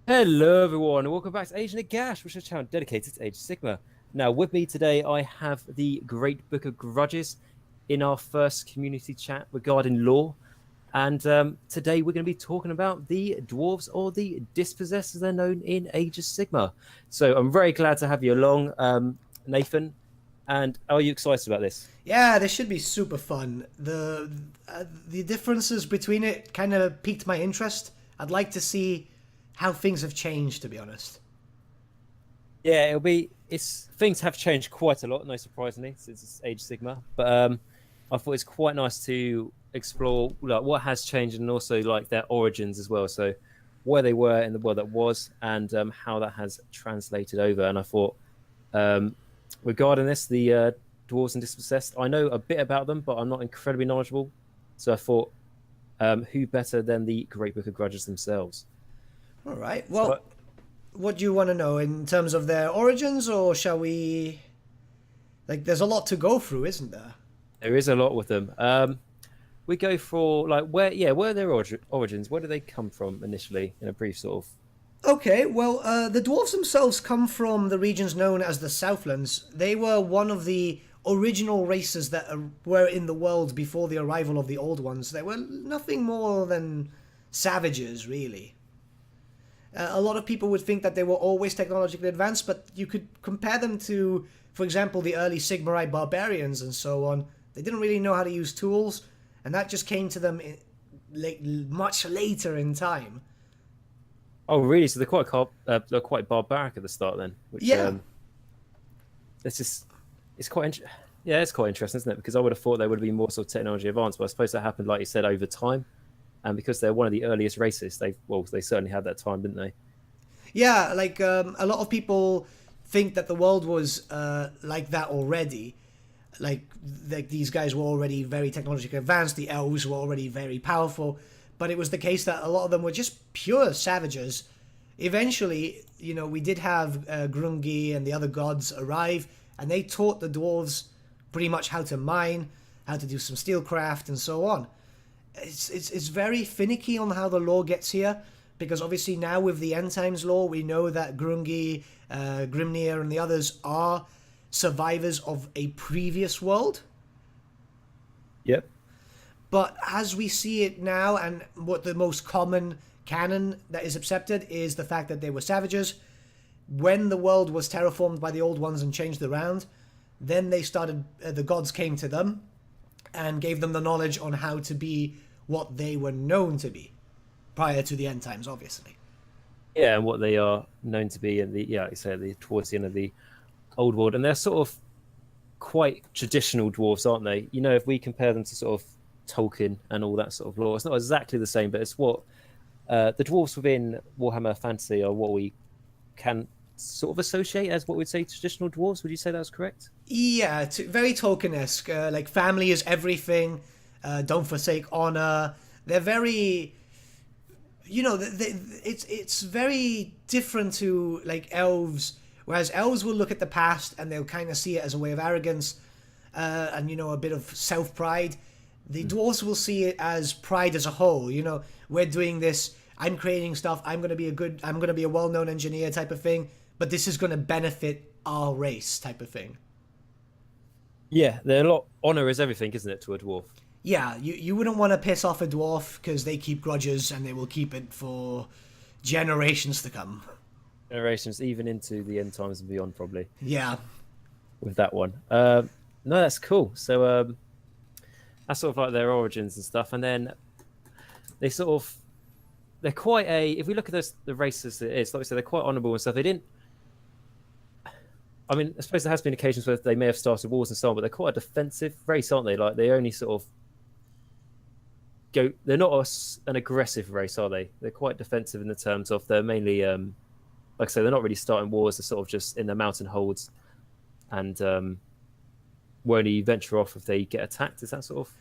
Hello, everyone, and welcome back to Age Nagash, which is a channel dedicated to Age of Sigma. Now, with me today, I have the Great Book of Grudges in our first community chat regarding lore. And today, we're going to be talking about the dwarves or the dispossessed, as they're known in Age of Sigma. So, I'm very glad to have you along, Nathan. And are you excited about this? Yeah, this should be super fun. The differences between it kind of piqued my interest. I'd like to see how things have changed, to be honest. Yeah, it'll be. It's things have changed quite a lot, no surprisingly, since it's Age Sigma. But I thought it's quite nice to explore like what has changed and also like their origins as well. So where they were in the world that was and how that has translated over. And I thought um, regarding this, the dwarves and dispossessed, I know a bit about them, but I'm not incredibly knowledgeable. So I thought, who better than the Great Book of Grudges themselves? All right. So Well, what do you want to know in terms of their origins, or shall we? Like, there's a lot to go through, isn't there? there is a lot with them. We go for like where are their origins? Where do they come from initially? In a brief sort of. Okay, well, the dwarves themselves come from the regions known as the Southlands. They were one of the original races that were in the world before the arrival of the Old Ones. They were nothing more than savages, really. A lot of people would think that they were always technologically advanced, but you could compare them to, for example, the early Sigmarite barbarians and so on. They didn't really know how to use tools, and that just came to them much later in time. Oh, really? So they're quite barbaric at the start then, which Yeah, it's just it's yeah, it's quite interesting, isn't it? Because I would have thought they would have been more sort of technology advanced, but I suppose that happened, like you said, over time. And because they're one of the earliest races, they certainly had that time, didn't they? yeah, like a lot of people think that the world was like that already. Like these guys were already very technologically advanced. The elves were already very powerful, but it was the case that a lot of them were just pure savages. Eventually, we did have Grungi and the other gods arrive, and they taught the dwarves pretty much how to mine, how to do some steelcraft, and so on. It's very finicky on how the lore gets here, because obviously now with the end times lore, we know that Grungi, Grimnir, and the others are survivors of a previous world. Yep. But as we see it now, and what the most common canon that is accepted is the fact that they were savages. When the world was terraformed by the old ones and changed around, then they started. The gods came to them and gave them the knowledge on how to be what they were known to be prior to the end times, obviously. Yeah, and what they are known to be in the like you say towards the end of the old world, and they're sort of quite traditional dwarves, aren't they? You know, if we compare them to sort of Tolkien and all that sort of lore, it's not exactly the same, but it's what the dwarves within Warhammer Fantasy are what we can sort of associate as what we'd say traditional dwarves. Would you say that's correct? Yeah, very Tolkien-esque. Like family is everything. Don't forsake honor. They're very, it's very different to like elves. Whereas elves will look at the past and they'll kind of see it as a way of arrogance, and a bit of self pride. The dwarves will see it as pride as a whole. We're doing this. I'm creating stuff. I'm gonna be a well known engineer type of thing. But this is gonna benefit our race type of thing. Yeah, they're a lot. Honor is everything, isn't it, to a dwarf? Yeah, you wouldn't want to piss off a dwarf because they keep grudges and they will keep it for generations to come. Generations, even into the end times and beyond, probably Yeah. with that one. No, that's cool. So that's sort of like their origins and stuff, and then they sort of they're quite a. If we look at the races, it is like I said, they're quite honourable and stuff. They didn't. I mean, I suppose there has been occasions where they may have started wars and so on, but they're quite a defensive race, aren't they? Like they only sort of go. They're not an aggressive race, are they? They're quite defensive in the terms of they're mainly, like I say, they're not really starting wars. They're sort of just in their mountain holds and will only venture off if they get attacked. Is that sort of?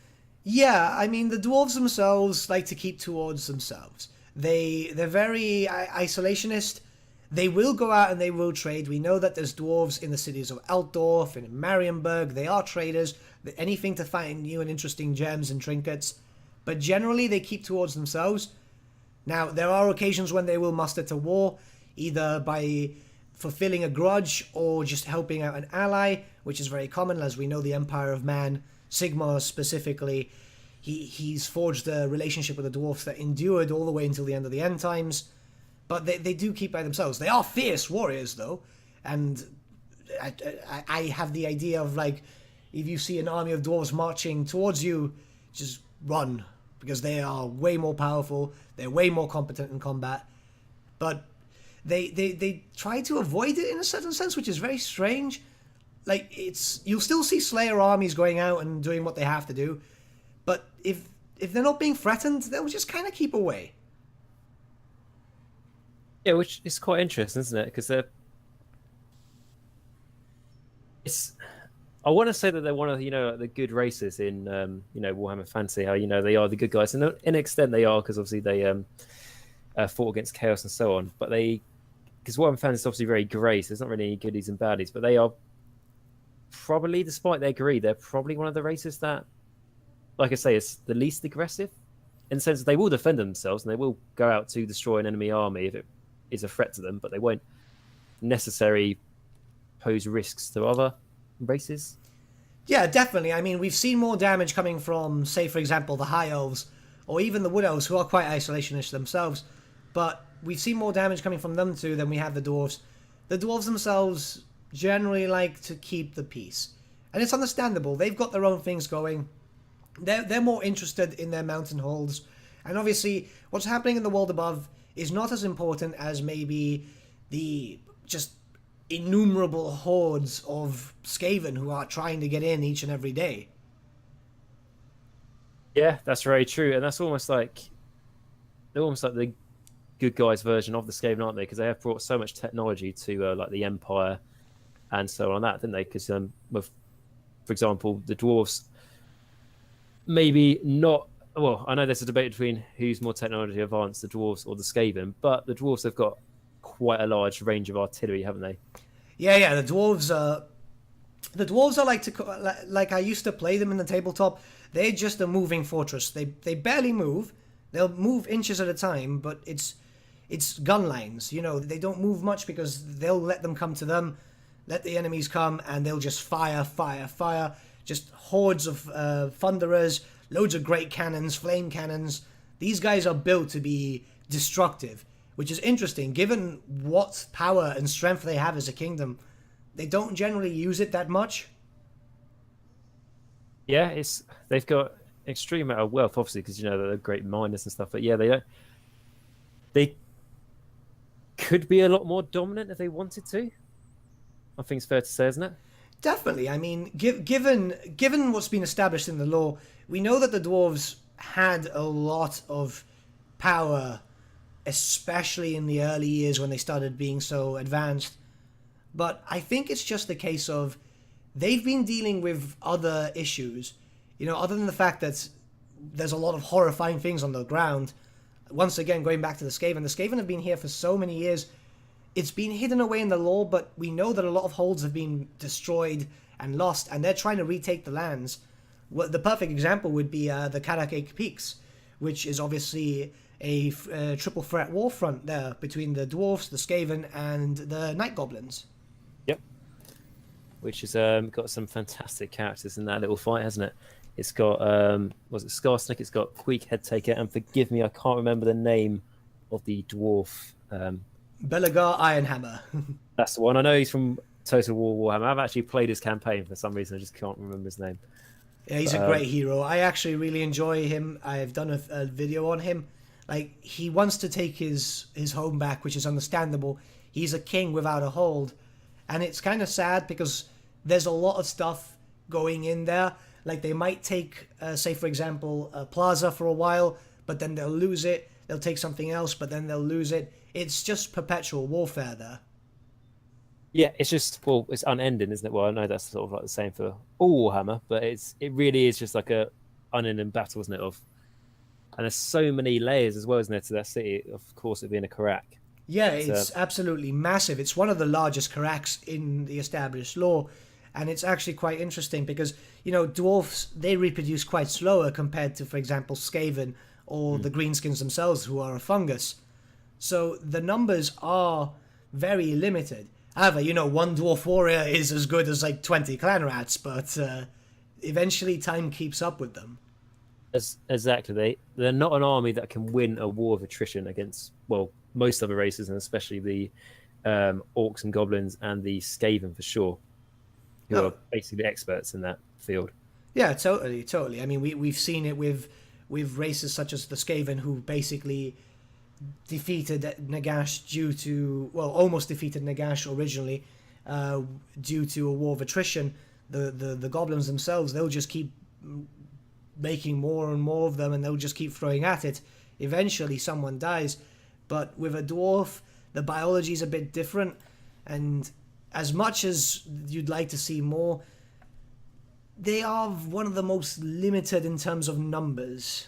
Yeah, I mean the dwarves themselves like to keep towards themselves. They're very isolationist. They will go out and they will trade. We know that there's dwarves in the cities of Altdorf and in Marienburg. They are traders. Anything to find new and interesting gems and trinkets. But generally they keep towards themselves. Now, there are occasions when they will muster to war, either by fulfilling a grudge or just helping out an ally, which is very common, as we know the Empire of Man, Sigmar specifically, he's forged a relationship with the dwarfs that endured all the way until the end of the end times. But they do keep by themselves. They are fierce warriors, though, and I have the idea of, like, if you see an army of dwarves marching towards you, just run, because they are way more powerful, they're way more competent in combat, but they try to avoid it in a certain sense, which is very strange. Like, you'll still see Slayer armies going out and doing what they have to do, but if they're not being threatened, they'll just kind of keep away. Yeah, which is quite interesting, isn't it? Because I want to say that they're one of the good races in Warhammer Fantasy. How they are the good guys, and in an extent they are, because obviously they fought against chaos and so on. But because Warhammer Fantasy is obviously very grey, so there's not really any goodies and baddies. But they are probably, despite their greed, they're probably one of the races that, like I say, is the least aggressive, in the sense that they will defend themselves and they will go out to destroy an enemy army if it is a threat to them, but they won't necessarily pose risks to other races. Yeah, definitely. I mean, we've seen more damage coming from, say, for example, the High Elves, or even the Wood Elves, who are quite isolationist themselves, but we've seen more damage coming from them too than we have the Dwarves. The Dwarves themselves generally like to keep the peace, and it's understandable. They've got their own things going. They're more interested in their mountain holds, and obviously what's happening in the world above is not as important as maybe the just innumerable hordes of Skaven who are trying to get in each and every day. Yeah, that's very true, and that's almost like the good guys version of the Skaven, aren't they? Because they have brought so much technology to like the Empire and so on that, didn't they? Because for example, the dwarves maybe not. Well, I know there's a debate between who's more technology advanced, the dwarves or the Skaven, but the dwarves have got quite a large range of artillery, haven't they? Yeah. The dwarves are like I used to play them in the tabletop. They're just a moving fortress. They barely move. They'll move inches at a time, but it's gun lines. They don't move much because they'll let them come to them, let the enemies come, and they'll just fire. Just hordes of thunderers, loads of great cannons, flame cannons. These guys are built to be destructive, which is interesting given what power and strength they have as a kingdom. They don't generally use it that much. Yeah, they've got extreme amount of wealth, obviously, because they're great miners and stuff. But yeah, they could be a lot more dominant if they wanted to. I think it's fair to say, isn't it? Definitely. I mean, given what's been established in the lore, we know that the dwarves had a lot of power, especially in the early years when they started being so advanced. But I think it's just a case of they've been dealing with other issues, other than the fact that there's a lot of horrifying things on the ground. Once again, going back to the Skaven have been here for so many years. It's been hidden away in the lore, but we know that a lot of holds have been destroyed and lost, and they're trying to retake the lands. Well, the perfect example would be the Karakake Peaks, which is obviously a triple threat war front there between the dwarfs, the Skaven, and the Night Goblins. Yep. Which has got some fantastic characters in that little fight, hasn't it? It's got, was it Skarsnik? It's got Queek Headtaker, and forgive me, I can't remember the name of the dwarf. Belagar Ironhammer. That's the one. I know he's from Total War Warhammer. I've actually played his campaign for some reason. I just can't remember his name. Yeah, he's a great hero. I actually really enjoy him. I've done a video on him. Like, he wants to take his home back, which is understandable. He's a king without a hold. And it's kind of sad because there's a lot of stuff going in there. Like, they might take, say, for example, a plaza for a while, but then they'll lose it. They'll take something else, but then they'll lose it. It's just perpetual warfare there. Yeah, it's just, well, it's unending, isn't it? Well, I know that's sort of like the same for all Warhammer, but it really is just like a unending battle, isn't it? And there's so many layers as well, isn't there, to that city? Of course, it being a Karak. Yeah, it's absolutely massive. It's one of the largest Karaks in the established lore, and it's actually quite interesting because, dwarfs, they reproduce quite slower compared to, for example, Skaven or the greenskins themselves, who are a fungus. So the numbers are very limited. However, one dwarf warrior is as good as like 20 clan rats, but eventually time keeps up with them. Exactly. They're not an army that can win a war of attrition against, well, most other races, and especially the orcs and goblins and the Skaven for sure, who No. are basically experts in that field. Yeah, totally. I mean, we've seen it with races such as the Skaven, who basically defeated Nagash almost defeated Nagash originally, due to a war of attrition. The goblins themselves, they'll just keep making more and more of them, and they'll just keep throwing at it. Eventually, someone dies. But with a dwarf, the biology is a bit different, and as much as you'd like to see more, they are one of the most limited in terms of numbers.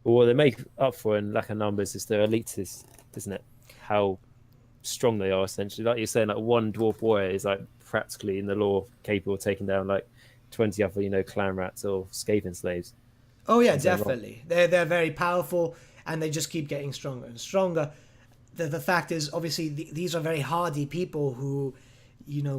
But what they make up for in lack of numbers is their elites, isn't it? How strong they are, essentially. Like you're saying, like one dwarf warrior is like practically in the law capable of taking down like 20 other, clan rats or Skaven slaves. Oh yeah, definitely. They're very powerful, and they just keep getting stronger and stronger. The fact is, obviously, these are very hardy people who,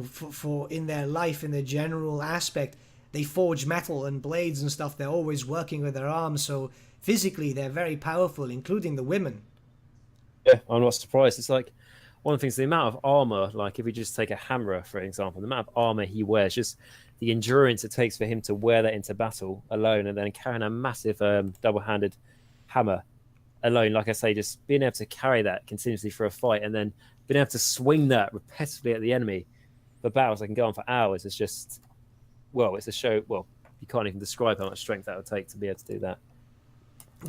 for in their life, in their general aspect, they forge metal and blades and stuff. They're always working with their arms, so physically they're very powerful, including the women. Yeah, I'm not surprised. It's like one of the things, the amount of armor, like if we just take a hammer, for example, the amount of armor he wears, just the endurance it takes for him to wear that into battle alone, and then carrying a massive double-handed hammer alone, like I say, just being able to carry that continuously for a fight, and then being able to swing that repetitively at the enemy for battles that can go on for hours, is just, well, it's a show. Well, you can't even describe how much strength that would take to be able to do that.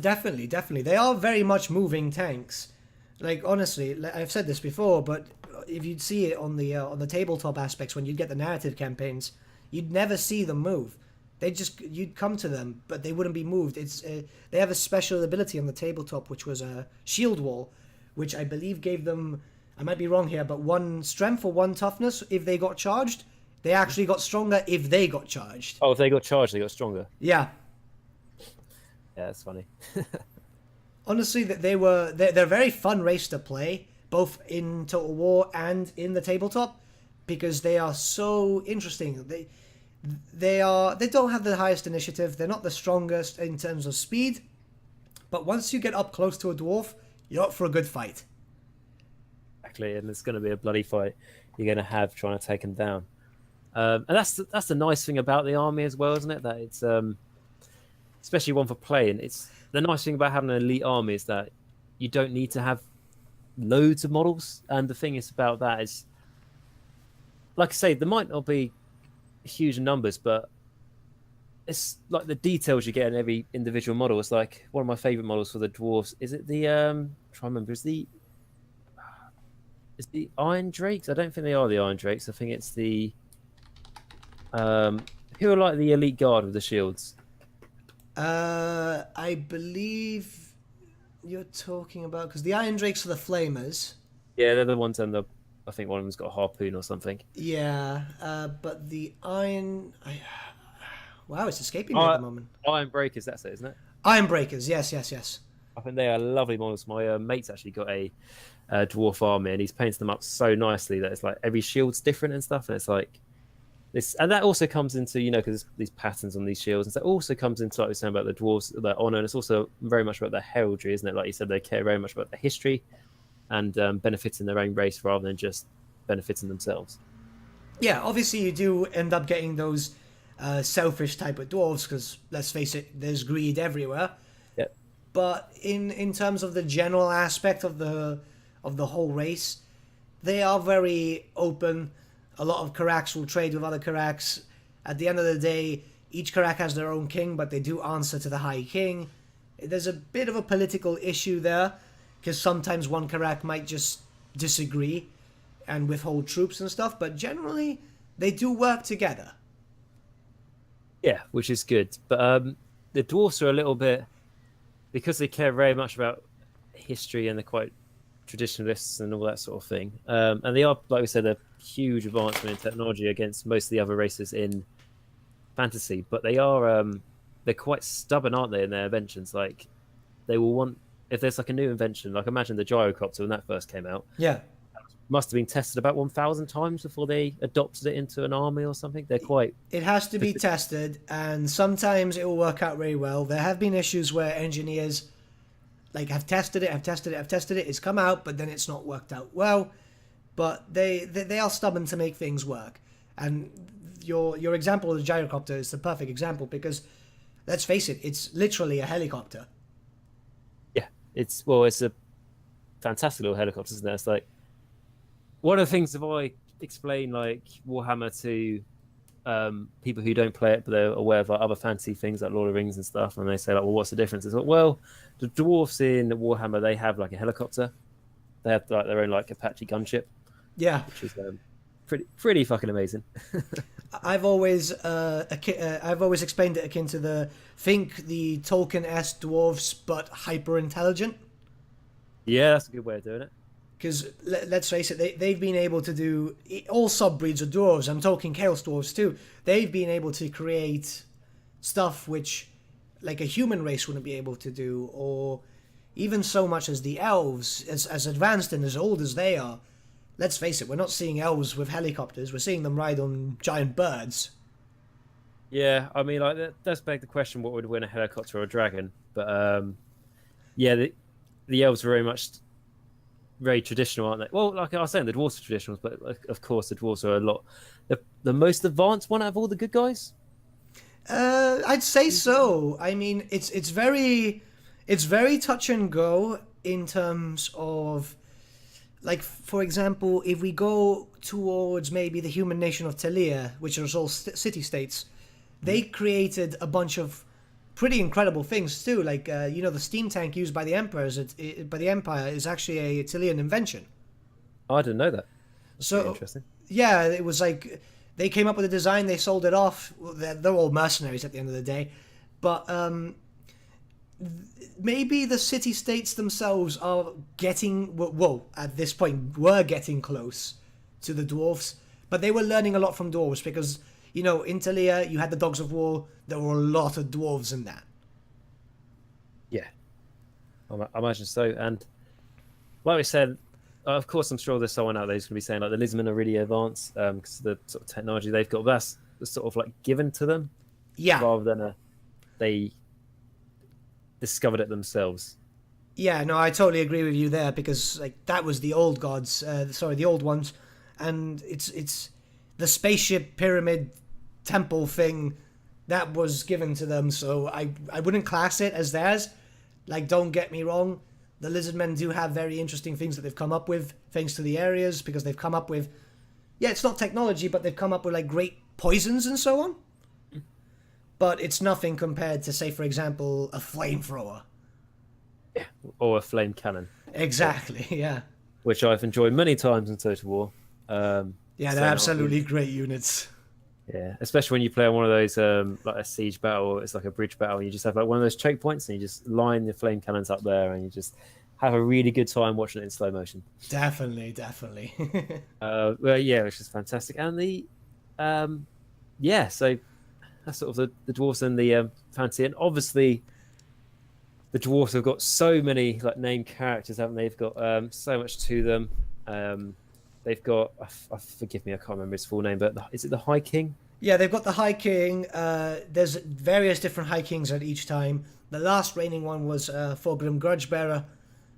Definitely. They are very much moving tanks. Like, honestly, I've said this before, but if you'd see it on the tabletop aspects, when you'd get the narrative campaigns, you'd never see them move. You'd come to them, but they wouldn't be moved. They have a special ability on the tabletop, which was a shield wall, which I believe gave them, I might be wrong here, but 1 strength or 1 toughness if they got charged. They actually got stronger if they got charged. Oh, if they got charged, they got stronger. Yeah. Yeah, that's funny. Honestly, they're a very fun race to play, both in Total War and in the tabletop, because they are so interesting. They don't have the highest initiative. They're not the strongest in terms of speed, but once you get up close to a dwarf, you're up for a good fight. Exactly, and it's going to be a bloody fight you're going to have trying to take them down. And that's the nice thing about the army as well, isn't it? That it's especially one for playing. It's the nice thing about having an elite army is that you don't need to have loads of models. And the thing is about that is, like I say, there might not be huge numbers, but it's like the details you get in every individual model. It's like one of my favorite models for the dwarves. Is it the try to remember? Is the Iron Drakes? I don't think they are the Iron Drakes. I think it's the who are like the elite guard with the shields. I believe you're talking about, because the Iron Drakes are the flamers. Yeah, they're the ones, and I think one of them's got a harpoon or something. Yeah, but the Iron... wow, it's escaping me at the moment. Iron Breakers, that's it, isn't it? Iron Breakers, yes. I think they are lovely models. My mate's actually got a dwarf army, and he's painted them up so nicely that it's like every shield's different and stuff, and it's like this, and that also comes into, because these patterns on these shields, and so it also comes into, like we were saying about the dwarves, their honor, and it's also very much about their heraldry, isn't it? Like you said, they care very much about their history and benefiting their own race rather than just benefiting themselves. Yeah, obviously you do end up getting those selfish type of dwarves, because let's face it, there's greed everywhere. Yep. But in terms of the general aspect of the whole race, they are very open. A lot of Karaks will trade with other Karaks. At the end of the day, each Karak has their own king, but they do answer to the High King. There's a bit of a political issue there, because sometimes one Karak might just disagree and withhold troops and stuff, but generally, they do work together. Yeah, which is good. But the dwarfs are a little bit, because they care very much about history and they're quite traditionalists and all that sort of thing. And they are, like we said, a huge advancement in technology against most of the other races in fantasy. But they are they're quite stubborn, aren't they, in their inventions? Like they will want if there's like a new invention, like imagine the gyrocopter when that first came out. Yeah. Must have been tested about 1,000 times before they adopted it into an army or something. They're quite. It has to be tested, and sometimes it will work out very well. There have been issues where engineers like have tested it. It's come out, but then it's not worked out well. But they are stubborn to make things work. And your example of the gyrocopter is the perfect example because, let's face it, it's literally a helicopter. Yeah, it's a fantastic little helicopter, isn't it? It's like one of the things if I explain like Warhammer to people who don't play it but they're aware of like, other fantasy things like Lord of the Rings and stuff, and they say like, well, what's the difference? It's like, well, the dwarfs in Warhammer they have like a helicopter, they have like their own like Apache gunship, Yeah, which is pretty fucking amazing. I've always explained it akin to the Tolkien-esque dwarves but hyper intelligent. Yeah, that's a good way of doing it. Because let's face it, they've been able to do all subbreeds of dwarves. I'm talking chaos dwarves too. They've been able to create stuff which, like a human race wouldn't be able to do, or even so much as the elves, as advanced and as old as they are. Let's face it, we're not seeing elves with helicopters. We're seeing them ride on giant birds. Yeah, I mean, like that does beg the question: what would win, a helicopter or a dragon? But yeah, the elves are very traditional, aren't they? Well, like I was saying, the dwarves are traditional, but like, of course, the dwarves are the most advanced one out of all the good guys. I'd say so. I mean, it's very touch and go in terms of, like, for example, if we go towards maybe the human nation of Talia, which are all city-states, they created a bunch of pretty incredible things too. Like, the steam tank used by the by the Empire is actually a Talian invention. Oh, I didn't know that. That's so interesting. Yeah, it was like they came up with a design, they sold it off. Well, they're all mercenaries at the end of the day, but maybe the city-states themselves are getting, well, at this point, were getting close to the dwarves, but they were learning a lot from dwarves because, in Talia, you had the Dogs of War, there were a lot of dwarves in that. Yeah, I imagine so. And like we said, of course, I'm sure there's someone out there who's going to be saying like the Lisbon are really advanced because of the sort of technology they've got. But that's sort of like given to them, Yeah. rather than they discovered it themselves. Yeah, no, I totally agree with you there because like that was the old gods, the old ones, and it's the spaceship pyramid temple thing that was given to them. So I wouldn't class it as theirs. Like, don't get me wrong, the lizardmen do have very interesting things that they've come up with thanks to the areas because they've come up with, it's not technology, but they've come up with like great poisons and so on. But it's nothing compared to, say, for example, a flamethrower. Yeah, or a flame cannon. Exactly, yeah. Which I've enjoyed many times in Total War. Yeah, they're absolutely great units. Yeah, especially when you play on one of those like a siege battle, or it's like a bridge battle, and you just have like one of those choke points, and you just line the flame cannons up there, and you just have a really good time watching it in slow motion. Definitely. Well, yeah, which is fantastic, and so that's sort of the dwarves and the fantasy, and obviously the dwarves have got so many like named characters, haven't they? They've got so much to them. They've got, forgive me, I can't remember his full name, but is it the High King? Yeah, they've got the High King. There's various different High Kings at each time. The last reigning one was Thorgrim Grudgebearer,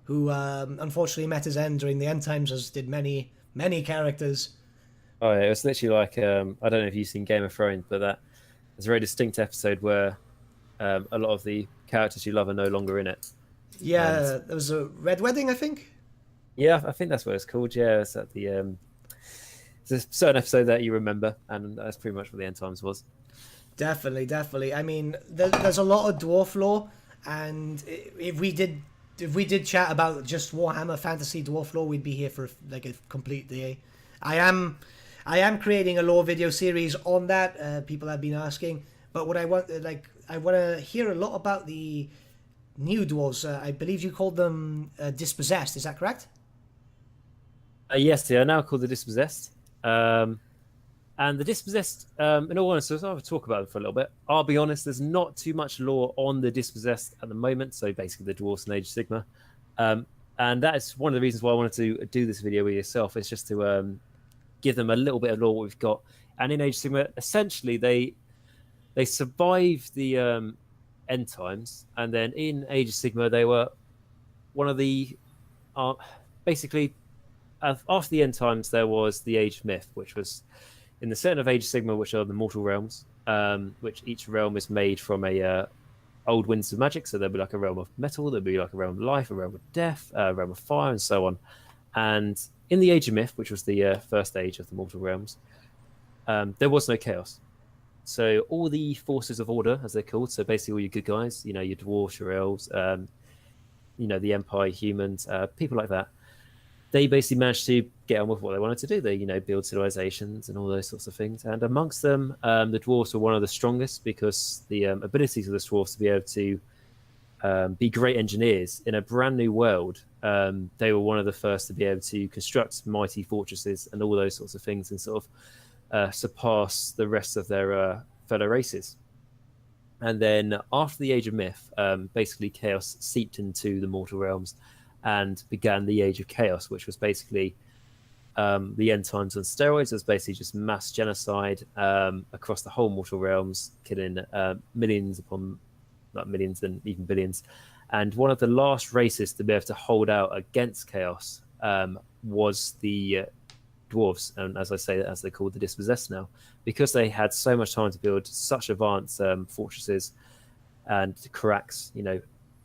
who unfortunately met his end during the end times, as did many characters. Oh yeah, it was literally like, I don't know if you've seen Game of Thrones, but there's a very distinct episode where a lot of the characters you love are no longer in it. Yeah, there was a Red Wedding, I think. Yeah, I think that's what it's called. Yeah, it's at the there's a certain episode that you remember, and that's pretty much what the end times was. Definitely. I mean, there's a lot of dwarf lore, and if we did chat about just Warhammer Fantasy dwarf lore, we'd be here for like a complete day. I am creating a lore video series on that. People have been asking, but what I want to hear a lot about the new dwarves. I believe you called them dispossessed. Is that correct? Yes, they are now called the Dispossessed. And the Dispossessed, in all honesty, I'll talk about them for a little bit. I'll be honest, there's not too much lore on the Dispossessed at the moment. So basically, the Dwarfs and Age of Sigma. And that is one of the reasons why I wanted to do this video with yourself. Is just to give them a little bit of lore what we've got. And in Age of Sigma, essentially, they survived the end times. And then in Age of Sigma, they were one of the basically after the end times, there was the Age of Myth, which was in the setting of Age of Sigma, which are the mortal realms, which each realm is made from a old winds of magic. So there'll be like a realm of metal, there'll be like a realm of life, a realm of death, a realm of fire, and so on. And in the Age of Myth, which was the first age of the mortal realms, there was no chaos. So all the forces of order, as they're called, so basically all your good guys, your dwarves, your elves, the Empire, humans, people like that, they basically managed to get on with what they wanted to do. They, build civilizations and all those sorts of things. And amongst them, the dwarves were one of the strongest because the abilities of the dwarves to be able to be great engineers in a brand new world. They were one of the first to be able to construct mighty fortresses and all those sorts of things and sort of surpass the rest of their fellow races. And then after the Age of Myth, basically chaos seeped into the mortal realms and began the Age of Chaos, which was basically the end times on steroids. It was basically just mass genocide across the whole mortal realms, killing millions upon not millions and even billions. And one of the last races to be able to hold out against chaos was the dwarves, and as I say, as they're called, the Dispossessed now, because they had so much time to build such advanced fortresses and cracks,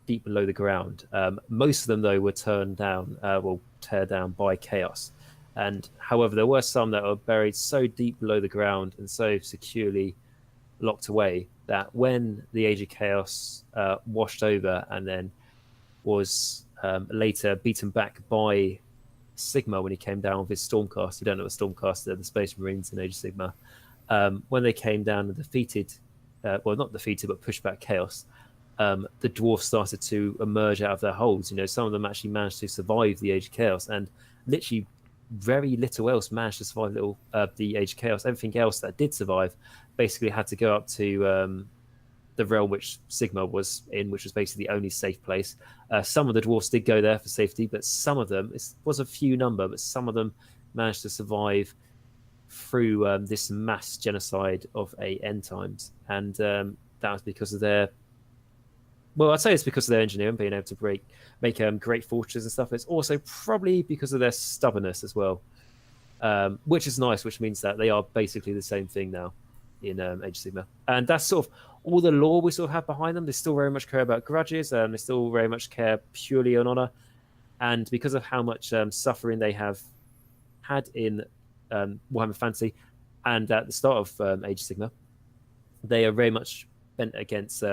deep below the ground. Most of them, though, were tear down by chaos. And however, there were some that were buried so deep below the ground and so securely locked away that when the Age of Chaos washed over and then was later beaten back by Sigma when he came down with his Stormcast. You don't know what Stormcast are, the Space Marines in Age of Sigma. When they came down and defeated, not defeated, but pushed back Chaos, the dwarfs started to emerge out of their holes. Some of them actually managed to survive the Age of Chaos, and literally very little else managed to survive the Age of Chaos. Everything else that did survive basically had to go up to the realm which Sigma was in, which was basically the only safe place. Some of the dwarfs did go there for safety, but some of them, it was a few number, but some of them managed to survive through this mass genocide of end times. And that was because of their, I'd say it's because of their engineering, being able to make great fortresses and stuff. It's also probably because of their stubbornness as well, which is nice, which means that they are basically the same thing now in Age of Sigma. And that's sort of all the lore we sort of have behind them. They still very much care about grudges, they still very much care purely on honor. And because of how much suffering they have had in Warhammer Fantasy and at the start of Age of Sigma, they are very much bent against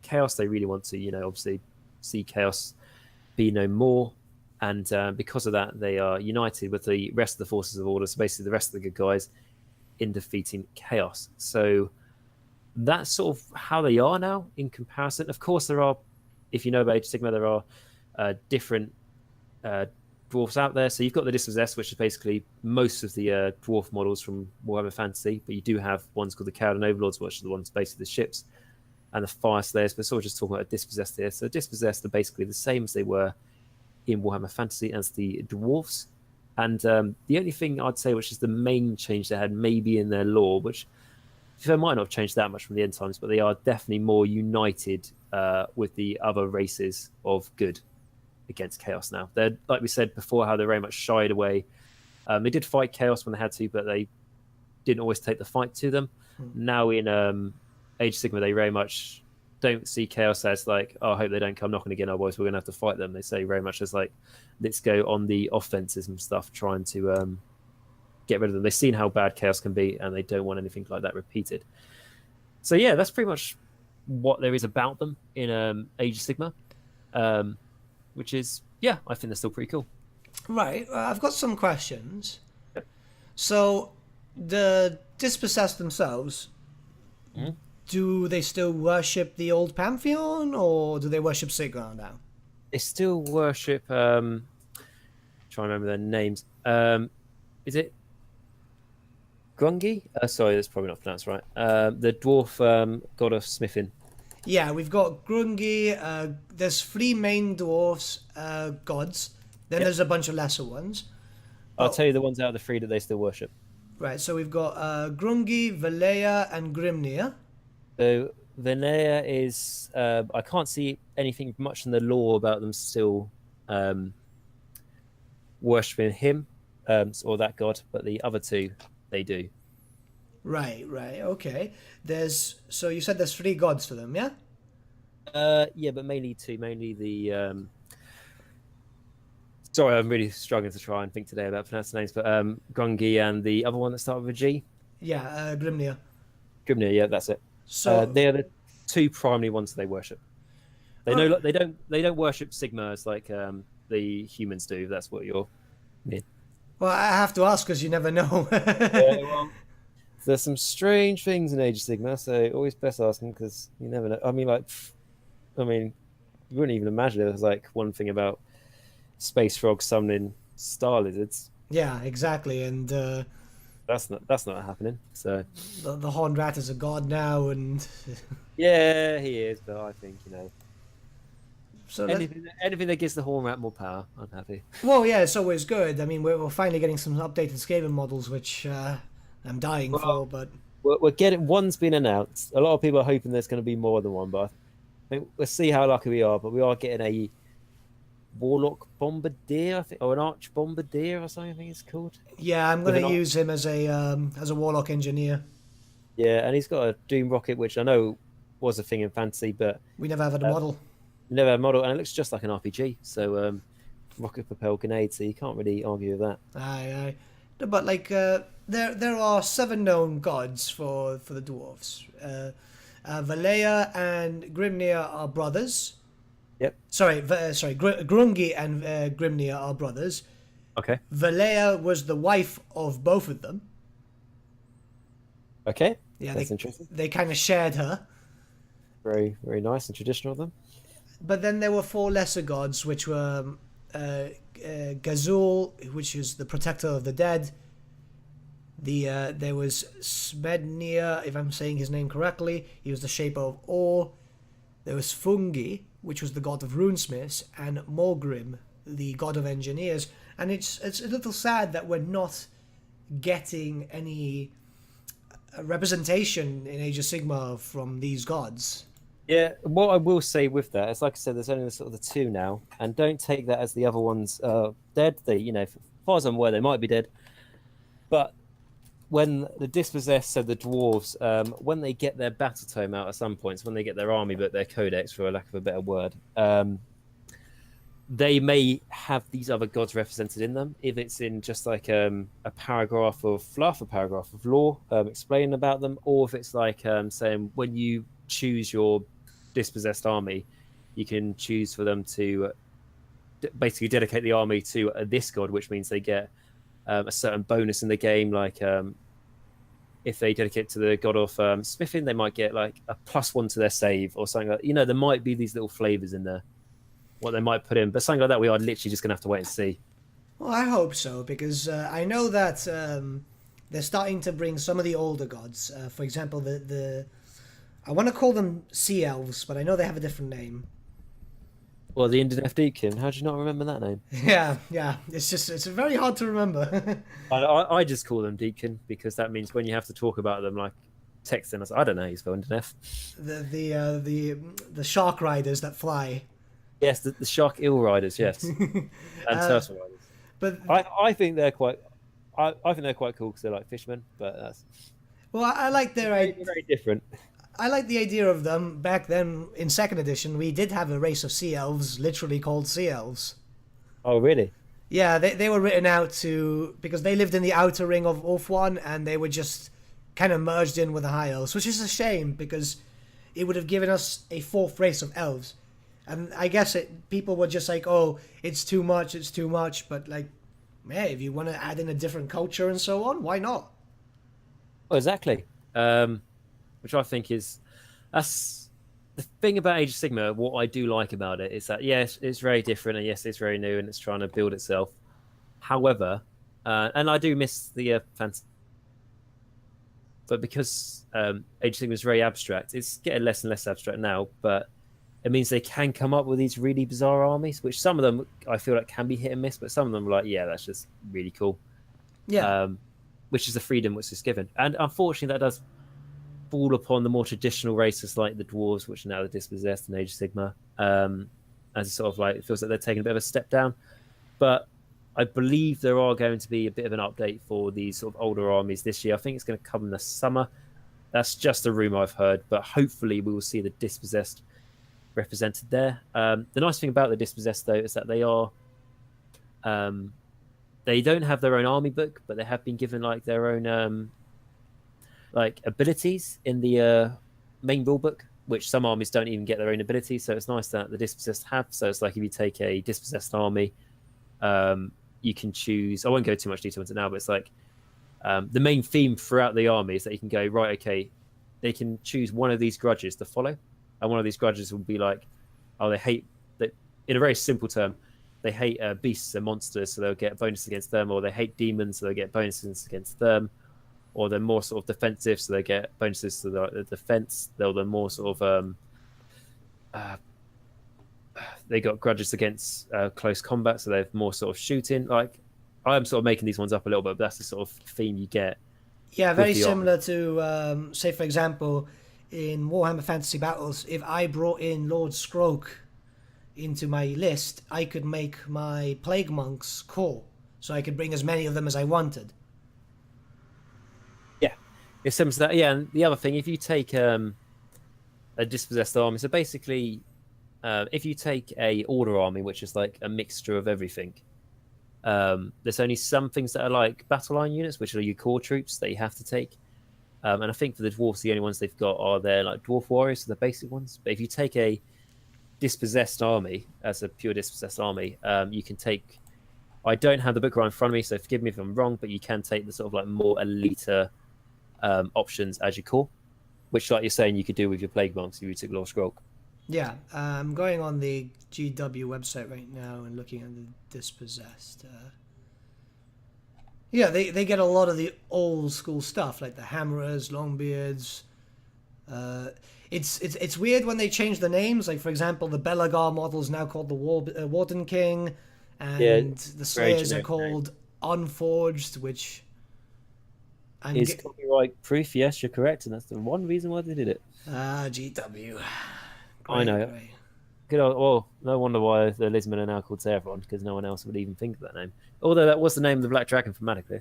chaos. They really want to, obviously see chaos be no more. And because of that, they are united with the rest of the forces of order, so basically the rest of the good guys, in defeating chaos. So that's sort of how they are now in comparison. Of course, there are, if you know about Age of Sigma, there are different dwarfs out there. So you've got the Dispossessed, which is basically most of the dwarf models from Warhammer Fantasy, but you do have ones called the Cowden Overlords, which are the ones basically the ships, and the Fire Slayers. But sort of just talking about Dispossessed here. So Dispossessed are basically the same as they were in Warhammer Fantasy as the dwarfs. And the only thing I'd say, which is the main change they had maybe in their lore, which they might not have changed that much from the end times, but they are definitely more united with the other races of good against chaos now. They're, like we said before, how they're very much shied away. They did fight chaos when they had to, but they didn't always take the fight to them. Now in Age of Sigma, they very much don't see chaos as like, oh, I hope they don't come knocking again, otherwise we're going to have to fight them. They say very much as like, let's go on the offensive and stuff, trying to get rid of them. They've seen how bad chaos can be, and they don't want anything like that repeated. So yeah, that's pretty much what there is about them in Age of Sigma, which is, yeah, I think they're still pretty cool. Right, I've got some questions. Yep. So the Dispossessed themselves, do they still worship the old pantheon, or do they worship Sigma now? They still worship, trying to remember their names. Is it Grungy. Sorry, that's probably not pronounced right. The dwarf god of smithing. Yeah, we've got Grungi. There's three main dwarfs gods. Then Yep. there's a bunch of lesser ones. I'll But tell you the ones out of the three that they still worship. right, so we've got Grungi, Velea, and Grimnir. So Venea is I can't see anything much in the lore about them still um, worshiping him or that god, but the other two they do. Right, right, okay. There's so you said there's three gods for them, yeah? Yeah, but mainly two. Mainly the sorry, I'm really struggling to try and think today about pronouncing names, but Grungy and the other one that started with a G. Yeah, Grimnir. Grimnir, yeah, that's it. So, They're the two primary ones that they worship. They uh, know they don't worship Sigma as like the humans do. If that's what you're mean. well, I have to ask because you never know. Yeah, well, there's some strange things in Age of Sigma, so always best asking because you never know. I mean, like, I mean, you wouldn't even imagine it was like one thing about space frogs summoning star lizards. Yeah, exactly. And That's not happening. So the Horned Rat is a god now, and yeah, he is. But I think so that anything that gives the horn rat more power, I'm happy. well, yeah, it's always good. I mean, we're finally getting some updated scaling models, which I'm dying for. Well, But we're getting one's been announced. A lot of people are hoping there's going to be more than one, but I think we'll see how lucky we are. But we are getting a warlock bombardier, I think, or an arch bombardier or something. I think it's called. yeah, I'm With gonna an use him as a warlock engineer. Yeah, and he's got a doom rocket, which I know was a thing in fantasy, but We never had a model. never had a model, and it looks just like an RPG. So rocket propelled grenade, so you can't really argue with that. Aye, aye. No, but like there are seven known gods for the dwarves. Valea and Grimnir are brothers. Yep. Grungi and Grimnir are brothers. Okay. Valea was the wife of both of them. Okay. Yeah, That's interesting. they kind of shared her. Very, very nice and traditional of them. But then there were four lesser gods, which were Gazul, which is the protector of the dead. There was Smednir, if I'm saying his name correctly. He was the shaper of ore. There was Fungi, which was the god of runesmiths, and Morgrim, the god of engineers. And it's a little sad that we're not getting any representation in Age of Sigmar from these gods. Yeah, what I will say with that is, like I said, there's only sort of the two now, and don't take that as the other ones dead. They, as far as I'm aware, they might be dead. But when the dispossessed, so the dwarves, when they get their battle tome out at some points, when they get their army book, their codex, for a lack of a better word, they may have these other gods represented in them. If it's in just like a paragraph of fluff, a paragraph of lore explaining about them, or if it's like saying when you choose your dispossessed army, you can choose for them to basically dedicate the army to this god, which means they get a certain bonus in the game. Like if they dedicate to the god of smithing, they might get like a +1 to their save or something like that. There might be these little flavors in there, what they might put in, but something like that we are literally just gonna have to wait and see. Well, I hope so, because I know that they're starting to bring some of the older gods. For example, the I want to call them sea elves, but I know they have a different name. Well, the Indian Deacon, how do you not remember that name? Yeah. It's very hard to remember. I just call them Deacon because that means when you have to talk about them, like texting us, I don't know how you spell Indian. The shark riders that fly. Yes, the shark eel riders, yes, and turtle riders. But I think they're quite. I think they're quite cool because they're like fishermen, but that's well, I like their very different. I like the idea of them. Back then, in second edition, we did have a race of sea elves, literally called sea elves. Oh, really? Yeah, they were written out because they lived in the outer ring of Ulthuan, and they were just kind of merged in with the high elves, which is a shame because it would have given us a fourth race of elves. And I guess people were just like, oh, it's too much. But like, man, if you want to add in a different culture and so on, why not? Oh, exactly. Which I think that's the thing about Age of Sigma. What I do like about it is that yes, it's very different, and yes, it's very new, and it's trying to build itself. However, and I do miss the fantasy but because Age of Sigmar is very abstract, it's getting less and less abstract now. But it means they can come up with these really bizarre armies, which some of them I feel like can be hit and miss, but some of them are like, yeah, that's just really cool. Yeah. Which is the freedom which is given. And unfortunately, that does fall upon the more traditional races like the dwarves, which are now the dispossessed in Age of Sigmar. As sort of like, it feels like they're taking a bit of a step down. But I believe there are going to be a bit of an update for these sort of older armies this year. I think it's going to come in the summer. That's just a rumor I've heard, but hopefully we will see the dispossessed represented there. The nice thing about the dispossessed, though, is that they are they don't have their own army book, but they have been given like their own like abilities in the main rule book, which some armies don't even get their own abilities. So it's nice that the dispossessed have. So it's like if you take a dispossessed army, you can choose. I won't go too much detail into it now, but it's like the main theme throughout the army is that you can go right. Okay, they can choose one of these grudges to follow, and one of these grudges will be like, oh, they hate that. In a very simple term, they hate beasts and monsters, so they'll get bonuses against them, or they hate demons, so they'll get bonuses against them, or they're more sort of defensive, so they get bonuses to the defense. They're more sort of they got grudges against close combat, so they're more sort of shooting. Like I'm sort of making these ones up a little bit, but that's the sort of theme you get. Yeah, very similar to, say, for example, in Warhammer Fantasy Battles, if I brought in Lord Skroak into my list, I could make my Plague Monks core, so I could bring as many of them as I wanted. Yeah, it's similar to that. Yeah, and the other thing, if you take a dispossessed army, so basically, if you take a order army, which is like a mixture of everything, there's only some things that are like battle line units, which are your core troops that you have to take. And I think for the dwarves, the only ones they've got are their like dwarf warriors, so the basic ones. But if you take a dispossessed army as a pure dispossessed army, you can take. I don't have the book right in front of me, so forgive me if I'm wrong, but you can take the sort of like more elite options as your core, which, like you're saying, you could do with your Plague Monks if you took Lord Skroak. Yeah, I'm going on the GW website right now and looking at the dispossessed. Yeah, they get a lot of the old school stuff, like the Hammerers, Longbeards. It's weird when they change the names. Like, for example, the Belagar model is now called the Warden King, and the Slayers are called Unforged, which is copyright proof. Yes, you're correct, and that's the one reason why they did it. GW. Great, I know. Great. Good old, well, no wonder why the Lisbon are now called Saffron, because no one else would even think of that name. Although that was the name of the Black Dragon from Matacliff.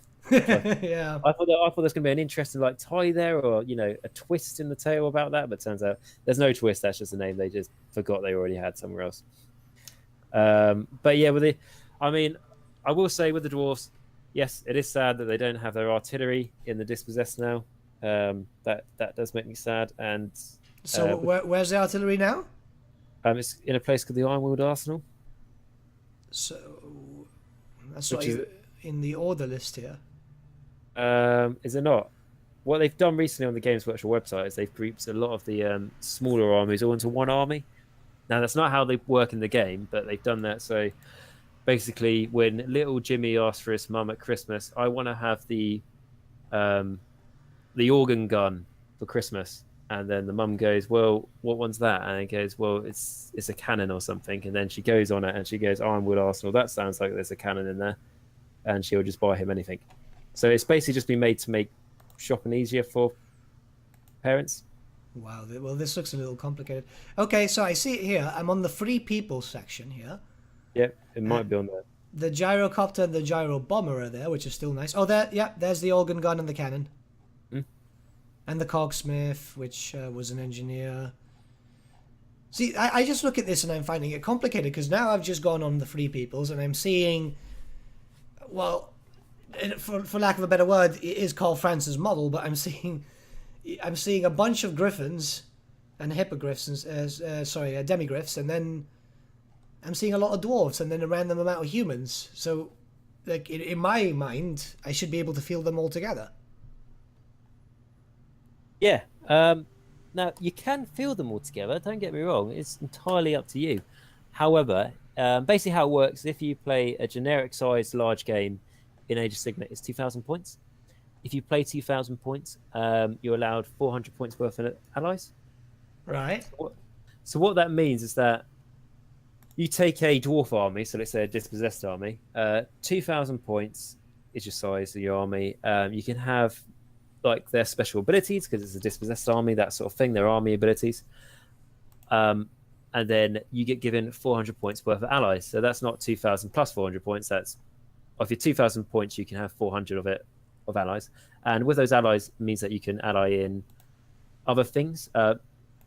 Yeah. I thought there's going to be an interesting like tie there, or a twist in the tale about that, but turns out there's no twist. That's just a name they just forgot they already had somewhere else. But yeah, I will say with the dwarves, yes, it is sad that they don't have their artillery in the dispossessed now. That does make me sad. And so where's the artillery now? It's in a place called the Ironwood Arsenal. So that's not in the order list here. Is it not? What they've done recently on the Games Workshop website is they've grouped a lot of the smaller armies all into one army. Now that's not how they work in the game, but they've done that. So basically, when little Jimmy asks for his mum at Christmas, I want to have the organ gun for Christmas. And then the mum goes, well, what one's that? And it goes, well, it's a cannon or something. And then she goes on it and she goes, Ironwood Arsenal. That sounds like there's a cannon in there. And she'll just buy him anything. So it's basically just been made to make shopping easier for parents. Wow. Well, this looks a little complicated. Okay, so I see it here. I'm on the Free People section here. Yep, it might be on there. The gyrocopter and the gyro bomber are there, which is still nice. Oh, there's the organ gun and the cannon. And the cogsmith, which was an engineer. See, I just look at this and I'm finding it complicated because now I've just gone on the Free Peoples and I'm seeing, well, for lack of a better word, it is Carl France's model, but I'm seeing a bunch of griffins and hippogriffs and demigriffs, and then I'm seeing a lot of dwarves and then a random amount of humans. So, like in my mind, I should be able to field them all together. Yeah. Now, you can field them all together. Don't get me wrong. It's entirely up to you. However, basically how it works, if you play a generic-sized large game in Age of Sigmar, it's 2,000 points. if you play 2,000 points, you're allowed 400 points worth of allies. Right. So what that means is that you take a dwarf army, so let's say a dispossessed army. 2,000 points is your size of your army. You can have like their special abilities because it's a dispossessed army, that sort of thing. Their army abilities, and then you get given 400 points worth of allies. So that's not 2,000 plus 400 points. That's of your 2,000 points, you can have 400 of it of allies, and with those allies means that you can ally in other things.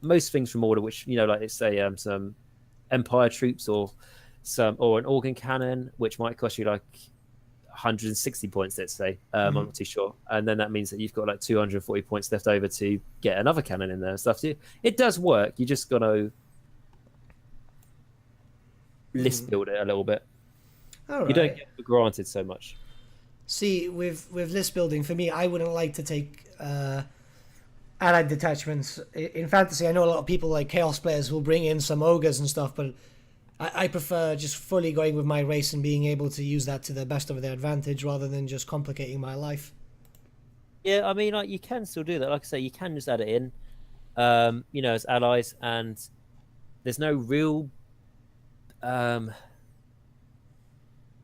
Most things from order, which like let's say some Empire troops or an organ cannon, which might cost you like 160 points, let's say. I'm not too sure, and then that means that you've got like 240 points left over to get another cannon in there and stuff. So it does work. You just got to list build it a little bit. All right. You don't get for granted so much. See, with list building, for me, I wouldn't like to take allied detachments. In fantasy, I know a lot of people like chaos players will bring in some ogres and stuff, but I prefer just fully going with my race and being able to use that to the best of their advantage rather than just complicating my life. Yeah, I mean, like you can still do that. Like I say, you can just add it in, as allies, and there's no real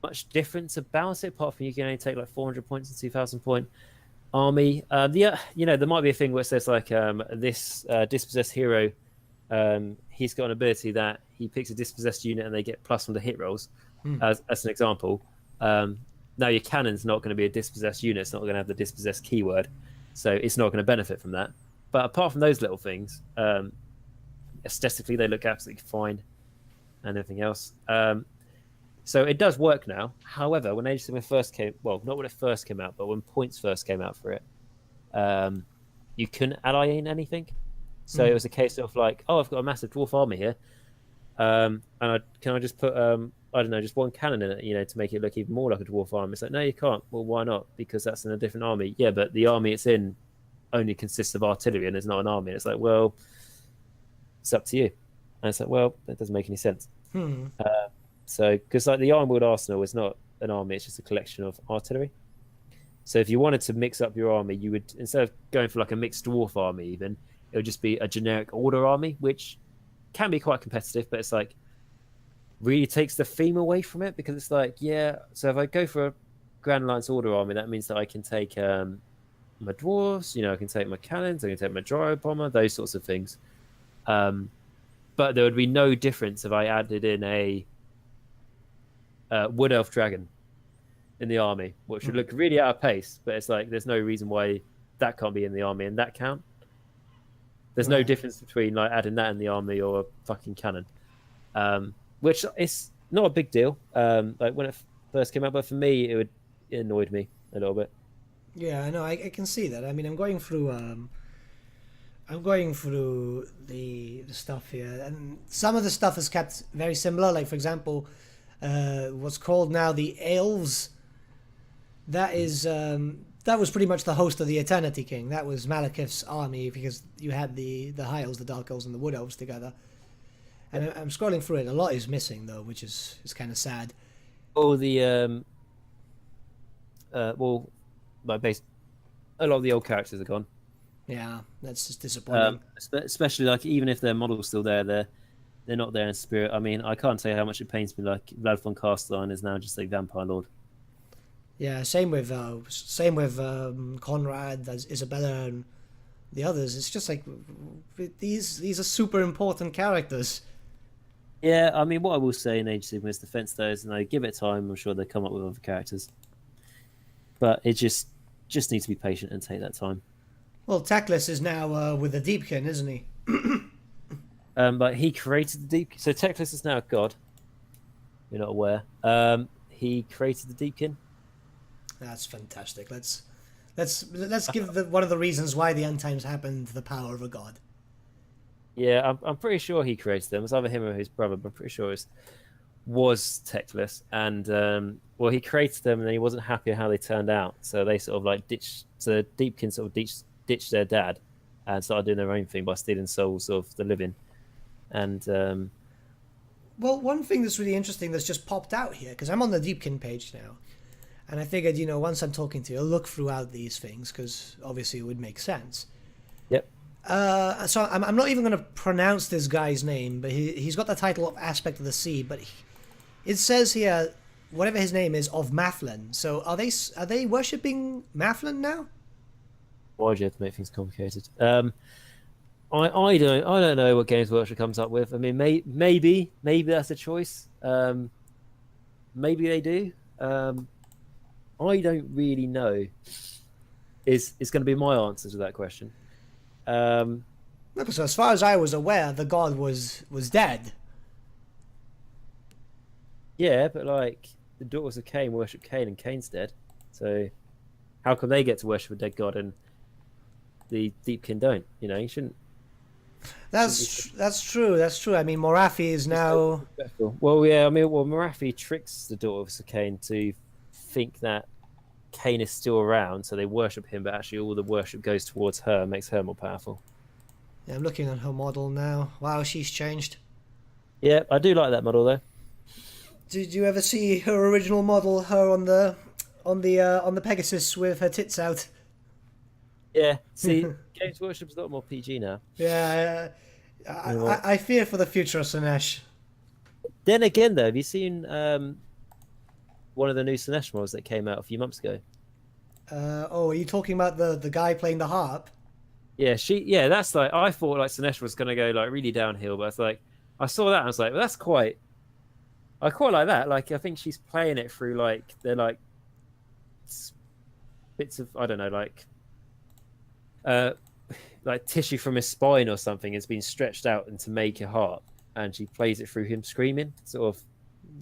much difference about it, apart from you can only take like 400 points and 2,000 point army. There might be a thing where it says like this dispossessed hero, he's got an ability that he picks a dispossessed unit and they get plus from the hit rolls, as an example. Now your cannon's not going to be a dispossessed unit, it's not going to have the dispossessed keyword, so it's not going to benefit from that. But apart from those little things, aesthetically they look absolutely fine and everything else. So it does work now. However, when Age of Sigmar first came, well, not when it first came out, but when points first came out for it, you couldn't ally in anything. So it was a case of like, oh, I've got a massive dwarf army here, and can I just put I don't know, just one cannon in it, to make it look even more like a dwarf army? It's like, no, you can't. Well, why not? Because that's in a different army. Yeah, but the army it's in only consists of artillery and it's not an army. And it's like, well, it's up to you. And it's like, well, that doesn't make any sense. So, because like the Ironwood Arsenal is not an army, it's just a collection of artillery. So if you wanted to mix up your army, you would, instead of going for like a mixed dwarf army even, it would just be a generic order army, which can be quite competitive, but it's like really takes the theme away from it, because it's like, yeah, so if I go for a Grand Alliance order army, that means that I can take my dwarves, I can take my cannons, I can take my gyro bomber, those sorts of things. But there would be no difference if I added in a wood elf dragon in the army, which would look really out of pace, but it's like there's no reason why that can't be in the army and that count. There's no difference between like adding that in the army or a fucking cannon, which is not a big deal. Like when it first came out, but for me, it annoyed me a little bit. Yeah, I know. I can see that. I mean, I'm going through the stuff here, and some of the stuff is kept very similar. Like, for example, what's called now the Elves. That is that was pretty much the host of the Eternity King. That was Malekith's army, because you had the High Elves, the Dark Elves, and the Wood Elves together. And I'm scrolling through it. A lot is missing though, which is kind of sad. Oh, the like a lot of the old characters are gone. Yeah, that's just disappointing. Especially like even if their model's still there, they're not there in spirit. I mean, I can't tell you how much it pains me. Like Vlad von Castelline is now just a vampire lord. Yeah, same with Conrad, Isabella, and the others. It's just like these are super important characters. Yeah, I mean, what I will say in Age of Sigmar is defense those, and I give it time. I'm sure they come up with other characters, but it just needs to be patient and take that time. Well, Teclis is now with the Deepkin, isn't he? But he created the Deepkin. So Teclis is now a god. You're not aware. He created the Deepkin. That's fantastic. Let's give one of the reasons why the end times happened the power of a god. Yeah, I'm pretty sure he created them. It was either him or his brother, but I'm pretty sure it was Teclis. And well, he created them, and then he wasn't happy how they turned out. So they sort of like ditched. So the Deepkin sort of ditched their dad and started doing their own thing by stealing souls of the living. And well, one thing that's really interesting that's just popped out here, because I'm on the Deepkin page now, And I figured, once I'm talking to you, I'll look throughout these things because obviously it would make sense. Yep. So I'm not even going to pronounce this guy's name, but he's got the title of Aspect of the Sea. But it says here, whatever his name is, of Mathlin. So are they worshipping Mathlin now? Why do you have to make things complicated? I don't know what Games Workshop comes up with. I mean, maybe that's a choice. Maybe they do. I don't really know. Is going to be my answer to that question. So as far as I was aware, the god was dead. Yeah, but like the daughters of Cain worship Cain, and Cain's dead. So how come they get to worship a dead god and the Deepkin don't? You shouldn't. That's true. That's true. I mean, Morathi is now. Well, yeah. I mean, Morathi tricks the daughters of Cain to think that Cain is still around, so they worship him, but actually all the worship goes towards her, makes her more powerful. Yeah, I'm looking at her model now. Wow, she's changed. Yeah, I do like that model though. Did you ever see her original model? Her on the Pegasus with her tits out. Yeah. See, Games Workshop's a lot more PG now. Yeah. I fear for the future of Sinesh. Then again, though, have you seen one of the new Sinesh models that came out a few months ago? Are you talking about the guy playing the harp? Yeah, that's like, I thought like Sinesh was gonna go like really downhill, but it's like I saw that and I was like, well, I quite like that. Like I think she's playing it through like they're like bits of, I don't know, like tissue from his spine or something has been stretched out and to make a harp, and she plays it through him screaming, sort of.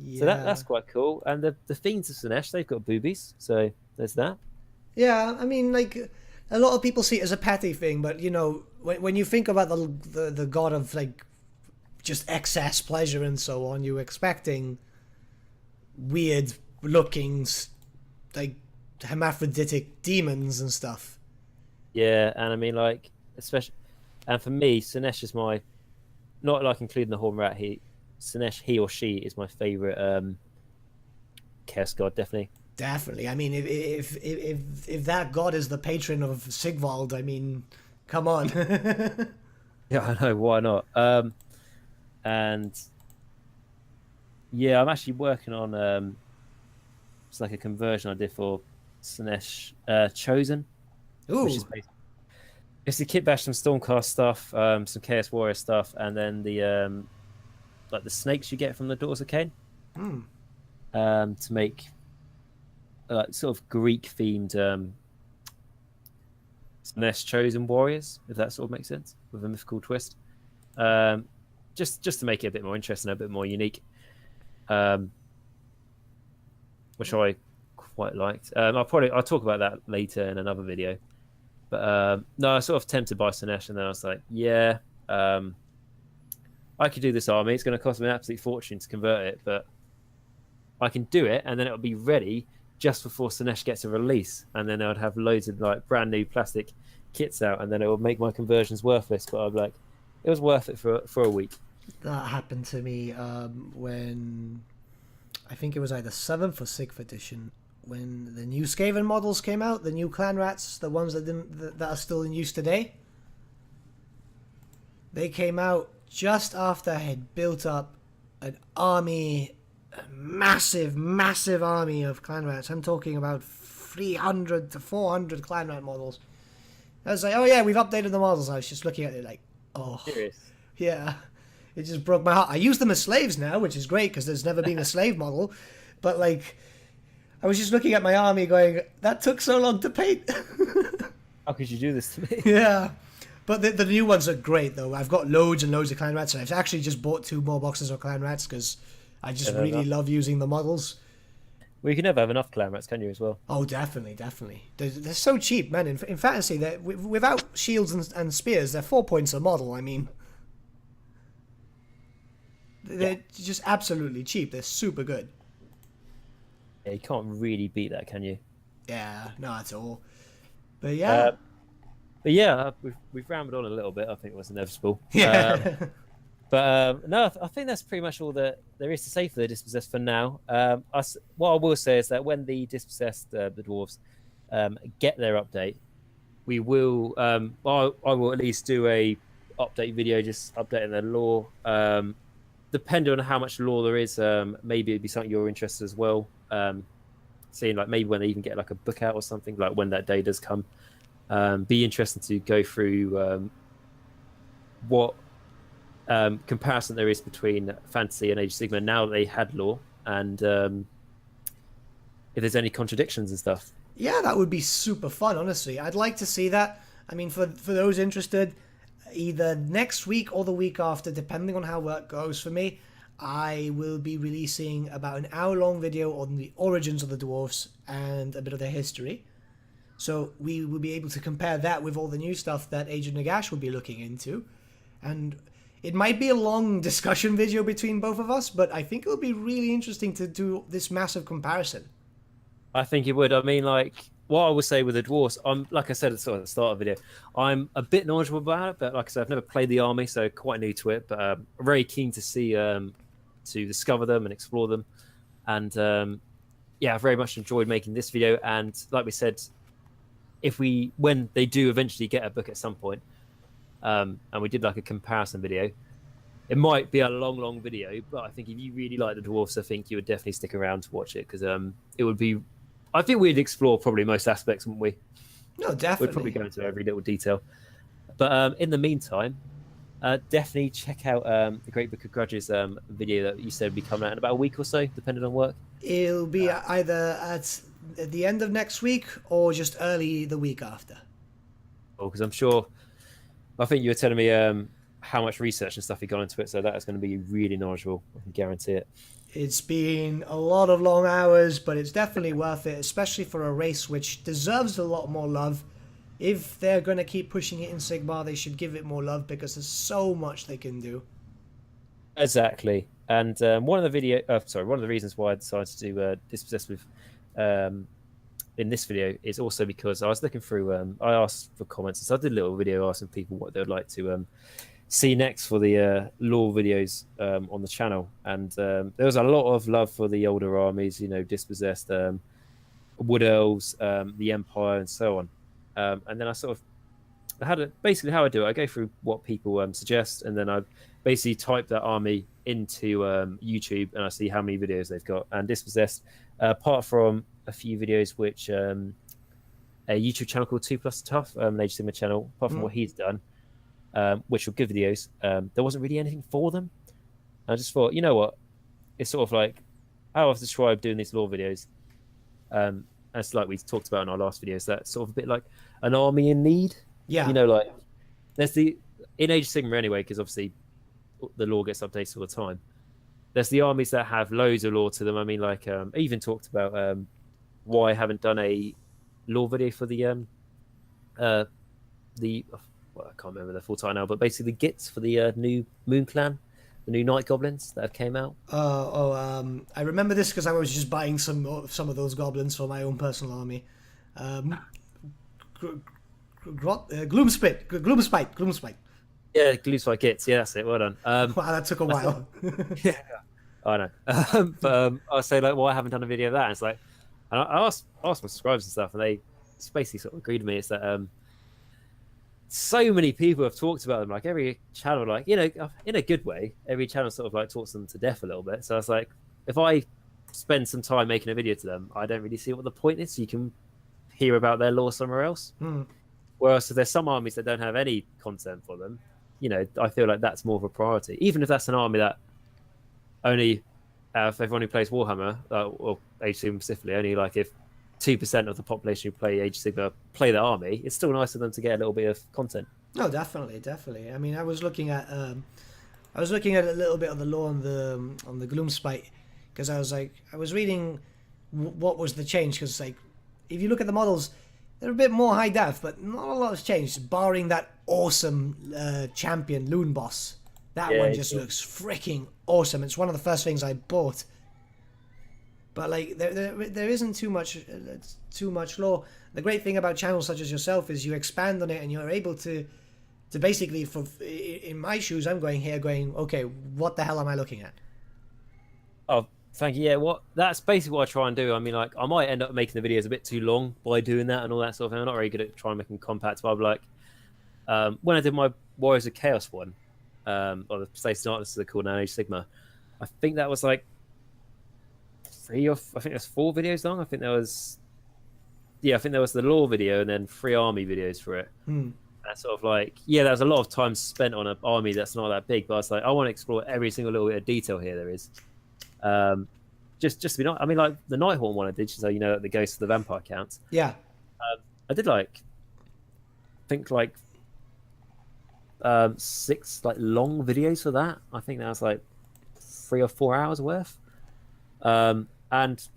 Yeah. So that's quite cool. And the Fiends of Sinesh, they've got boobies, so there's that. Yeah, I mean, like a lot of people see it as a petty thing, but when you think about the god of like just excess pleasure and so on, you're expecting weird looking like hermaphroditic demons and stuff. Yeah, and I mean like especially, and for me, Sinesh is my, not like including the Horn Rat. Sinesh, he or she is my favorite chaos god, definitely. Definitely. I mean, if that god is the patron of Sigvald, I mean, come on. Yeah, I know. Why not? And yeah, I'm actually working on it's like a conversion I did for Sinesh Chosen. Ooh. Which is it's the Kit Bash, some Stormcast stuff, some Chaos Warrior stuff, and then the like the snakes you get from the Daughters of Cain. To make sort of Greek themed Sinesh Chosen warriors, if that sort of makes sense, with a mythical twist. Just to make it a bit more interesting, a bit more unique, which I quite liked. I'll talk about that later in another video. But no, I was sort of tempted by Sinesh, and then I was like, yeah, I could do this army. It's going to cost me an absolute fortune to convert it, but I can do it, and then it'll be ready just before Sinesh gets a release, and then I would have loads of like brand new plastic kits out, and then it would make my conversions worthless. But I'd be like, it was worth it for a week. That happened to me when I think it was either 7th or 6th edition, when the new Skaven models came out, the new clan rats, the ones that are still in use today. They came out just after I had built up an army, a massive army of clan rats. I'm talking about 300 to 400 clan rat models. I was like, oh yeah, we've updated the models. I was just looking at it like, oh. Serious? Yeah. It just broke my heart. I use them as slaves now, which is great because there's never been a slave model. But like, I was just looking at my army going, that took so long to paint. How could you do this to me? Yeah. But the new ones are great, though. I've got loads and loads of clan rats, and I've actually just bought 2 more boxes of clan rats because I just really love using the models. Well, you can never have enough clan rats, can you, as well? Oh, definitely. They're so cheap, man. In fantasy, without shields and spears, they're 4 points a model. I mean, they're just absolutely cheap. They're super good. Yeah, you can't really beat that, can you? Yeah, not at all. But yeah. But yeah, we've rambled on a little bit. I think it was inevitable. Yeah. But no, I think that's pretty much all that there is to say for the Dispossessed for now. What I will say is that when the Dispossessed, the dwarves, get their update, we will. I will at least do a update video, just updating their lore. Depending on how much lore there is, maybe it'd be something you're interested as well. Seeing like maybe when they even get like a book out or something, like when that day does come. Be interesting to go through what comparison there is between fantasy and Age of Sigmar now that they had lore, and if there's any contradictions and stuff. Yeah, that would be super fun, honestly. I'd like to see that. I mean, for those interested, either next week or the week after, depending on how work goes for me, I will be releasing about an hour-long video on the origins of the dwarfs and a bit of their history. So we will be able to compare that with all the new stuff that Age of Nagash will be looking into. And it might be a long discussion video between both of us, but I think it'll be really interesting to do this massive comparison. I think it would. I mean, like, what I would say with the dwarves, like I said at the start of the video, I'm a bit knowledgeable about it, but like I said, I've never played the army, so quite new to it. But I'm very keen to see, to discover them and explore them. And yeah, I very much enjoyed making this video. And like we said, when they do eventually get a book at some point, and we did like a comparison video, it might be a long video, but I think if you really like the dwarfs, I think you would definitely stick around to watch it, because it would be. I think we'd explore probably most aspects, wouldn't we? No, definitely. We'd probably go into every little detail. But in the meantime, definitely check out the Great Book of Grudges video that you said would be coming out in about a week or so, depending on work. It'll be either at the end of next week or just early the week after. Oh, because I'm sure. I think you were telling me how much research and stuff you got into it, so that is going to be really knowledgeable. I can guarantee it. It's been a lot of long hours, but it's definitely worth it, especially for a race which deserves a lot more love. If they're going to keep pushing it in Sigmar, they should give it more love, because there's so much they can do. Exactly. And one of the reasons why I decided to do Dispossessed with in this video is also because I was looking through. I asked for comments, so I did a little video asking people what they would like to see next for the lore videos on the channel, and there was a lot of love for the older armies, Dispossessed, Wood Elves, the Empire, and so on. And then I sort of basically how I do it. I go through what people suggest, and then I basically type that army into YouTube, and I see how many videos they've got. And Dispossessed, apart from a few videos which a YouTube channel called 2 Plus Tough, an Age of Sigmar channel, apart from what he's done, which were good videos, there wasn't really anything for them. I just thought, you know what, it's sort of like how I've described doing these lore videos, as like we talked about in our last videos, that's sort of a bit like an army in need. Yeah, like there's in Age of Sigmar anyway, because obviously the lore gets updated all the time. There's the armies that have loads of lore to them. I mean, like I even talked about why I haven't done a lore video for the well, I can't remember the full title now, but basically the Gits for the new Moon Clan, the new Night Goblins that have came out. I remember this because I was just buying some of those goblins for my own personal army. Gloomspite. Yeah, Gloomspite Gits. Yeah, that's it. Well done. Wow, that took a while. Yeah, I know. But I say like, well, I haven't done a video of that. And it's like, and I asked my subscribers and stuff, and they basically sort of agreed with me. It's that so many people have talked about them. Like every channel, like in a good way, every channel sort of like talks them to death a little bit. So I was like, if I spend some time making a video to them, I don't really see what the point is. You can hear about their lore somewhere else. Whereas if there's some armies that don't have any content for them, I feel like that's more of a priority. Even if that's an army that only, if everyone who plays Warhammer, or Age of Sigmar specifically, only like if 2% of the population who play Age of Sigmar play the army, it's still nice for them to get a little bit of content. No, definitely. I mean, I was looking at a little bit of the lore on the Gloomspite, because I was reading what was the change, because like if you look at the models, they're a bit more high def, but not a lot has changed, barring that awesome champion Loon Boss. That one just looks freaking awesome. It's one of the first things I bought. But like there isn't too much lore. The great thing about channels such as yourself is you expand on it, and you're able to So basically, in my shoes, I'm going here, going, okay, what the hell am I looking at? Oh, thank you. Yeah, that's basically what I try and do. I mean, like, I might end up making the videos a bit too long by doing that and all that sort of thing. I'm not very good at trying to make them compact, but I'm like, when I did my Warriors of Chaos one, or the States and Artists are called now, Age Sigma, I think that was like I think there's 4 videos long. I think there was the lore video and then 3 army videos for it. That's sort of like, yeah, there's a lot of time spent on an army that's not that big, but I was like, I want to explore every single little bit of detail here there is. Just to be not, I mean, like the Nighthawk one I did, so the Ghost of the Vampire counts. Yeah. I did I think 6 like long videos for that. I think that was like 3 or 4 hours worth. And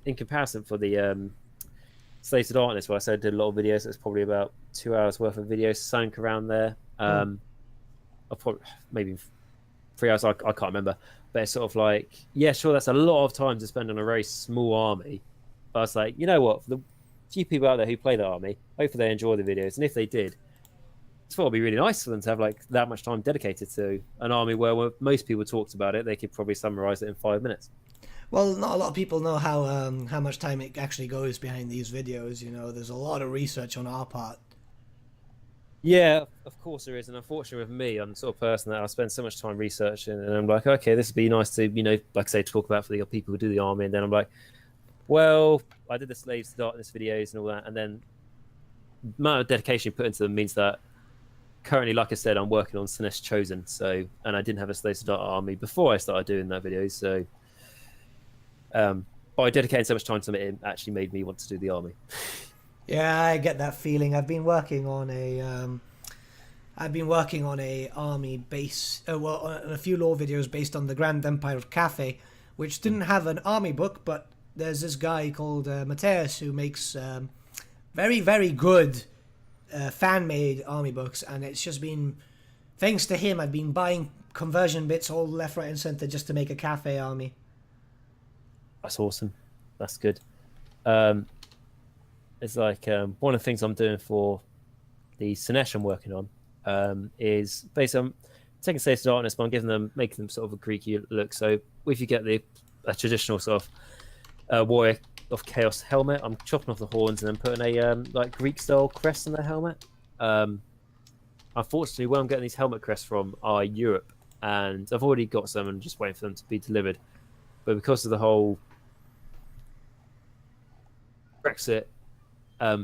in comparison for the Slated Darkness, where I said I did a lot of videos, it's probably about 2 hours worth of videos sank around there. I'll probably maybe 3 hours. I can't remember, but it's sort of like, yeah, sure, that's a lot of time to spend on a very small army. But I was like, you know what? For the few people out there who play the army, hopefully they enjoy the videos, and if they did, it's probably really nice for them to have like that much time dedicated to an army where most people talked about it, they could probably summarize it in 5 minutes. Well, not a lot of people know how much time it actually goes behind these videos. There's a lot of research on our part. Yeah, of course there is, and unfortunately with me, I'm the sort of person that I spend so much time researching, and I'm like, okay, this would be nice to, like I say, talk about for the people who do the army, and then I'm like, well, I did the Slaves to Darkness videos and all that, and then the amount of dedication put into them means that currently, like I said, I'm working on Sinesh Chosen, and I didn't have a Slaves to Dark army before I started doing that video, so by dedicating so much time to it actually made me want to do the army. Yeah, I get that feeling. I've been working on a army base, on a few lore videos based on the Grand Empire of Cathay, which didn't have an army book, but there's this guy called Mateus who makes very, very good fan-made army books, and it's just been, thanks to him, I've been buying conversion bits all left, right, and center just to make a Cathay army. That's awesome. That's good. It's like one of the things I'm doing for the Sinesh I'm working on is basically I'm taking Slaves to Darkness, but I'm making them sort of a Greek look. So if you get a traditional sort of Warrior of Chaos helmet, I'm chopping off the horns and then putting a like Greek style crest on the helmet. Unfortunately, where I'm getting these helmet crests from are Europe, and I've already got some and just waiting for them to be delivered. But because of the whole Brexit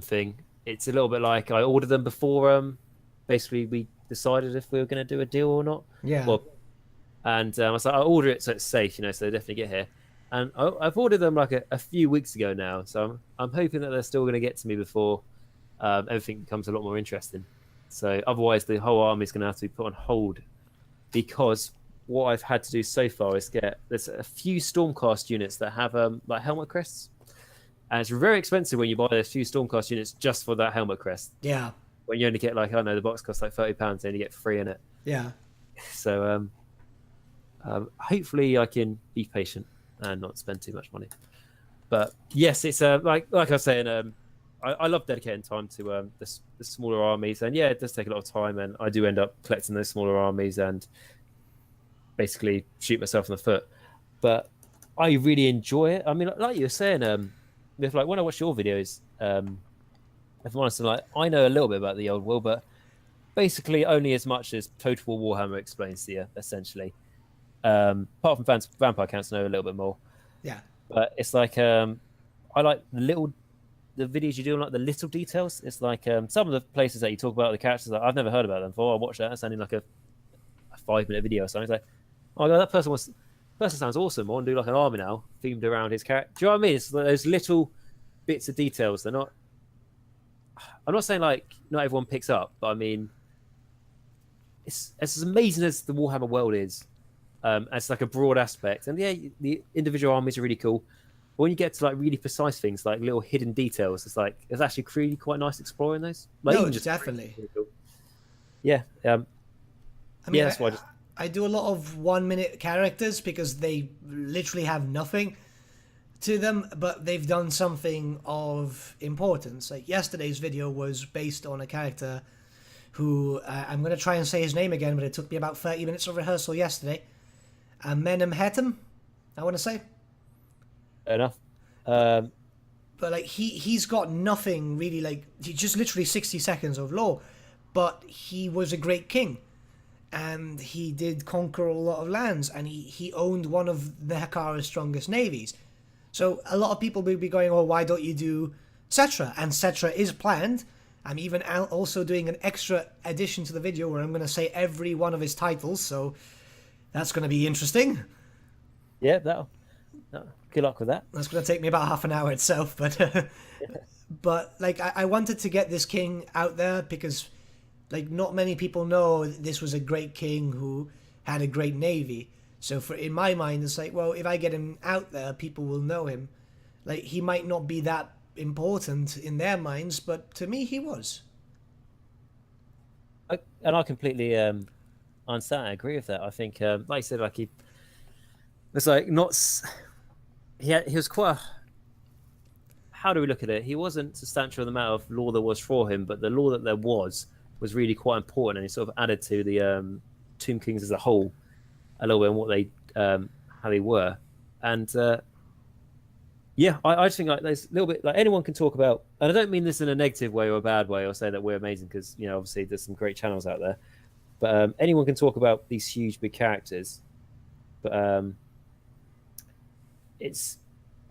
thing, it's a little bit like I ordered them before basically we decided if we were going to do a deal or not. Yeah. Well, and I was like, I'll order it so it's safe, so they definitely get here. And I've ordered them like a few weeks ago now, so I'm hoping that they're still going to get to me before everything becomes a lot more interesting. So otherwise, the whole army is going to have to be put on hold, because what I've had to do so far is there's a few Stormcast units that have like helmet crests, and it's very expensive when you buy a few Stormcast units just for that helmet crest. Yeah. When you only get like, I don't know, the box costs like £30, and you get 3 in it. Yeah. So hopefully I can be patient and not spend too much money. But yes, it's like I was saying, I love dedicating time to the smaller armies, and yeah, it does take a lot of time, and I do end up collecting those smaller armies and basically shoot myself in the foot. But I really enjoy it. I mean, like you were saying, if like when I watch your videos, if I'm honest, I know a little bit about the old world, but basically only as much as Total War Warhammer explains to you, essentially. Apart from Vampire Counts, I know a little bit more. Yeah. But it's like I like the videos you do on like the little details. It's like some of the places that you talk about the characters, like, I've never heard about them before. I watched that. It's only like a 5-minute video or something. It's like, oh god, that person sounds awesome. I want to do like an army now themed around his character. Do you know what I mean? It's like those little bits of details. I'm not saying like not everyone picks up, but I mean, it's as amazing as the Warhammer world is. As like a broad aspect, and yeah, the individual armies are really cool. But when you get to like really precise things, like little hidden details, it's actually really quite nice exploring those. Like, No, definitely. Really cool. Yeah. I mean, yeah, that's why I do a lot of 1-minute characters because they literally have nothing to them, but they've done something of importance. Like yesterday's video was based on a character who I'm going to try and say his name again, but it took me about 30 minutes of rehearsal yesterday. Amenemhetem, I want to say. Fair enough. But like he's got nothing really, like he just literally 60 seconds of lore, but he was a great king, and he did conquer a lot of lands, and he owned one of the Hekara's strongest navies. So a lot of people will be going, oh, why don't you do Cetra? And Cetra is planned. I'm even also doing an extra addition to the video where I'm going to say every one of his titles, so that's going to be interesting. Yeah, good luck with that. That's going to take me about half an hour itself, but but like I wanted to get this king out there because like not many people know this was a great king who had a great navy. So in my mind, it's like, well, if I get him out there, people will know him. Like he might not be that important in their minds, but to me, he was. And I completely understand. I agree with that. I think, like you said, like he was like not. He was quite. How do we look at it? He wasn't substantial in the amount of law there was for him, but the law that there was really quite important, and he sort of added to the Tomb Kings as a whole a little bit on what they how they were, and yeah, I just think like there's a little bit like anyone can talk about, and I don't mean this in a negative way or a bad way or say that we're amazing because you know obviously there's some great channels out there, but anyone can talk about these huge big characters, but it's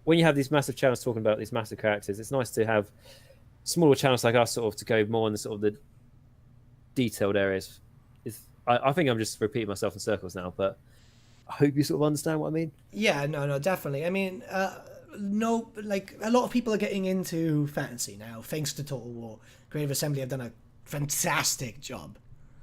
when you have these massive channels talking about these massive characters, it's nice to have smaller channels like us sort of to go more on the sort of the detailed areas. I think I'm just repeating myself in circles now, but I hope you sort of understand what I mean. Yeah, no, definitely. I mean, no, like a lot of people are getting into fantasy now, thanks to Total War. Creative Assembly have done a fantastic job.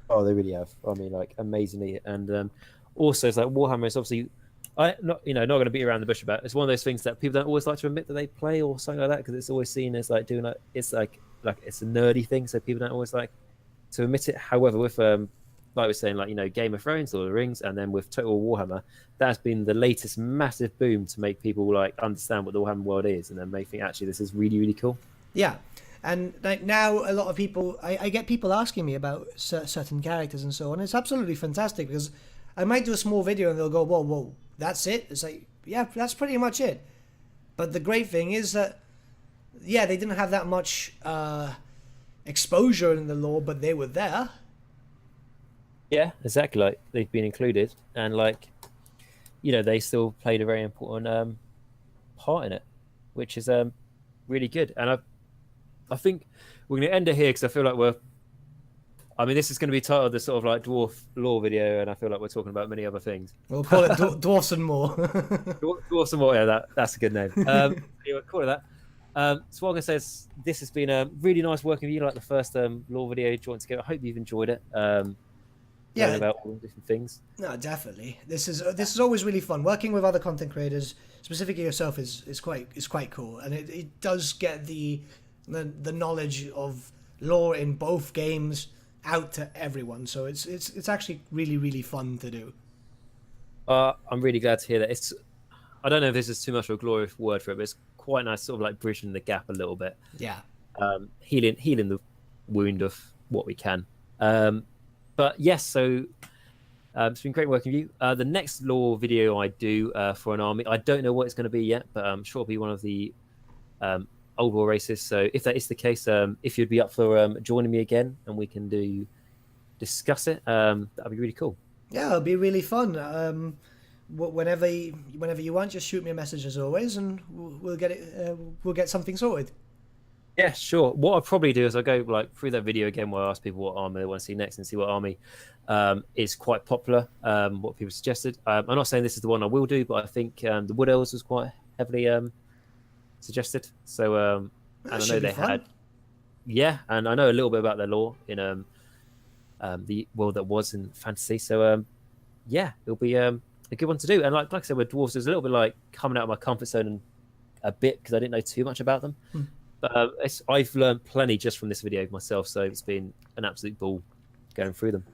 Oh, they really have. I mean, like amazingly, and also it's like Warhammer is obviously. Not going to beat around the bush about it. It's one of those things that people don't always like to admit that they play or something like that because it's always seen as like doing like it's like it's a nerdy thing, so people don't always like to admit it. However, with like we're saying, like Game of Thrones, Lord of the Rings, and then with Total Warhammer, that's been the latest massive boom to make people like understand what the Warhammer world is, and then make think actually this is really really cool. Yeah, and like now a lot of people, I get people asking me about certain characters and so on. It's absolutely fantastic because I might do a small video and they'll go, whoa. That's it? It's like, yeah, that's pretty much it. But the great thing is that, yeah, they didn't have that much exposure in the lore, but they were there. Yeah, exactly. Like they've been included, and like, they still played a very important part in it, which is really good. And I think we're going to end it here because I feel like this is going to be titled the sort of like dwarf lore video, and I feel like we're talking about many other things. We'll call it Dwarfs and More. Dwarfs and More, yeah, that's a good name. Anyway, call it that. So what I'm going to say is this has been really nice working with you, like the first lore video joined together. I hope you've enjoyed it. Yeah, about all the different things. No, definitely. This is always really fun. Working with other content creators, specifically yourself, is quite cool, and it does get the knowledge of lore in both games out to everyone, so it's actually really really fun to do. I'm really glad to hear that. I don't know if this is too much of a glorious word for it, but it's quite nice, sort of like bridging the gap a little bit. Yeah. Healing the wound of what we can. But yes, so it's been great working with you. The next lore video I do for an army, I don't know what it's going to be yet, but I'm sure it'll be one of the old war races. So if that is the case, if you'd be up for joining me again and we can discuss it, that'd be really cool. Yeah, it'll be really fun. Whenever you want, just shoot me a message as always, and we'll get something sorted. Yeah, sure. What I'll probably do is I'll go like through that video again where I ask people what army they want to see next and see what army is quite popular, what people suggested. I'm not saying this is the one I will do, but I think the Wood Elves was quite heavily suggested. So and I know they had, and I know a little bit about their lore in the world that was in fantasy. So it'll be a good one to do. And like I said, with dwarves, it was a little bit like coming out of my comfort zone a bit because I didn't know too much about them. But I've learned plenty just from this video myself, so it's been an absolute ball going through them.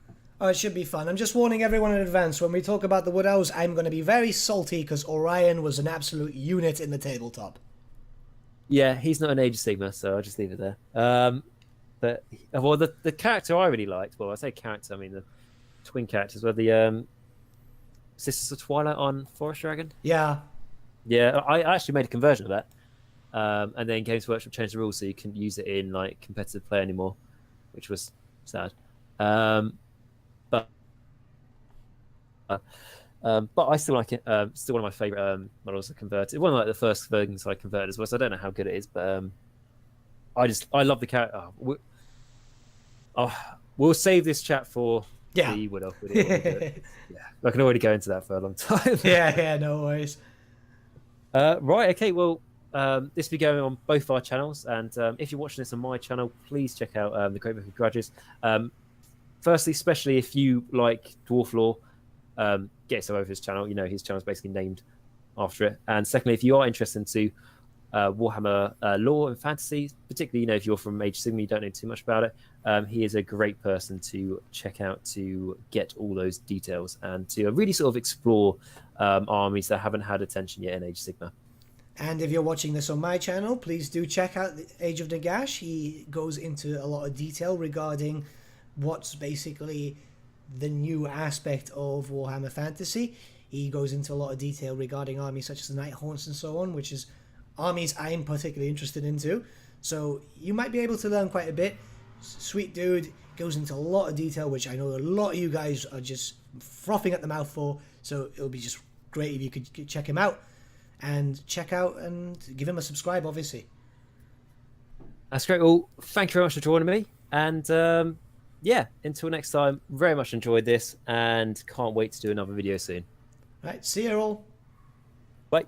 Oh, it should be fun. I'm just warning everyone in advance, when we talk about the Wood Elves, I'm going to be very salty because Orion was an absolute unit in the tabletop. Yeah, he's not an Age of Sigma, so I'll just leave it there. But well, the character I really liked. Well, I say character, I mean the twin characters were the Sisters of Twilight on Forest Dragon. Yeah. Yeah, I actually made a conversion of that, and then Games Workshop changed the rules so you couldn't use it in like competitive play anymore, which was sad. But but I still like it. Still one of my favorite models I converted. One of like the first things I converted as well. So I don't know how good it is, but I love the character. We'll save this chat for the Wood Elf video. Yeah, I can already go into that for a long time. yeah, no worries. Right, okay. Well, this will be going on both our channels, and if you're watching this on my channel, please check out the Great Book of Grudges. Firstly, especially if you like dwarf lore, get yourself over his channel. You know, his channel is basically named after it. And secondly, if you are interested into Warhammer lore and fantasy, particularly, you know, if you're from Age of Sigmar, you don't know too much about it, he is a great person to check out to get all those details and to really sort of explore armies that haven't had attention yet in Age of Sigmar. And if you're watching this on my channel, please do check out the Age of Nagash. He goes into a lot of detail regarding what's basically the new aspect of Warhammer Fantasy. He goes into a lot of detail regarding armies such as the Nighthaunts and so on, which is armies I'm particularly interested into. So you might be able to learn quite a bit. Sweet dude, goes into a lot of detail, which I know a lot of you guys are just frothing at the mouth for. So it'll be just great if you could check him out. And check out and give him a subscribe, obviously. That's great. Well, thank you very much for joining me. And yeah, until next time, very much enjoyed this and can't wait to do another video soon. Right, see you all. Bye.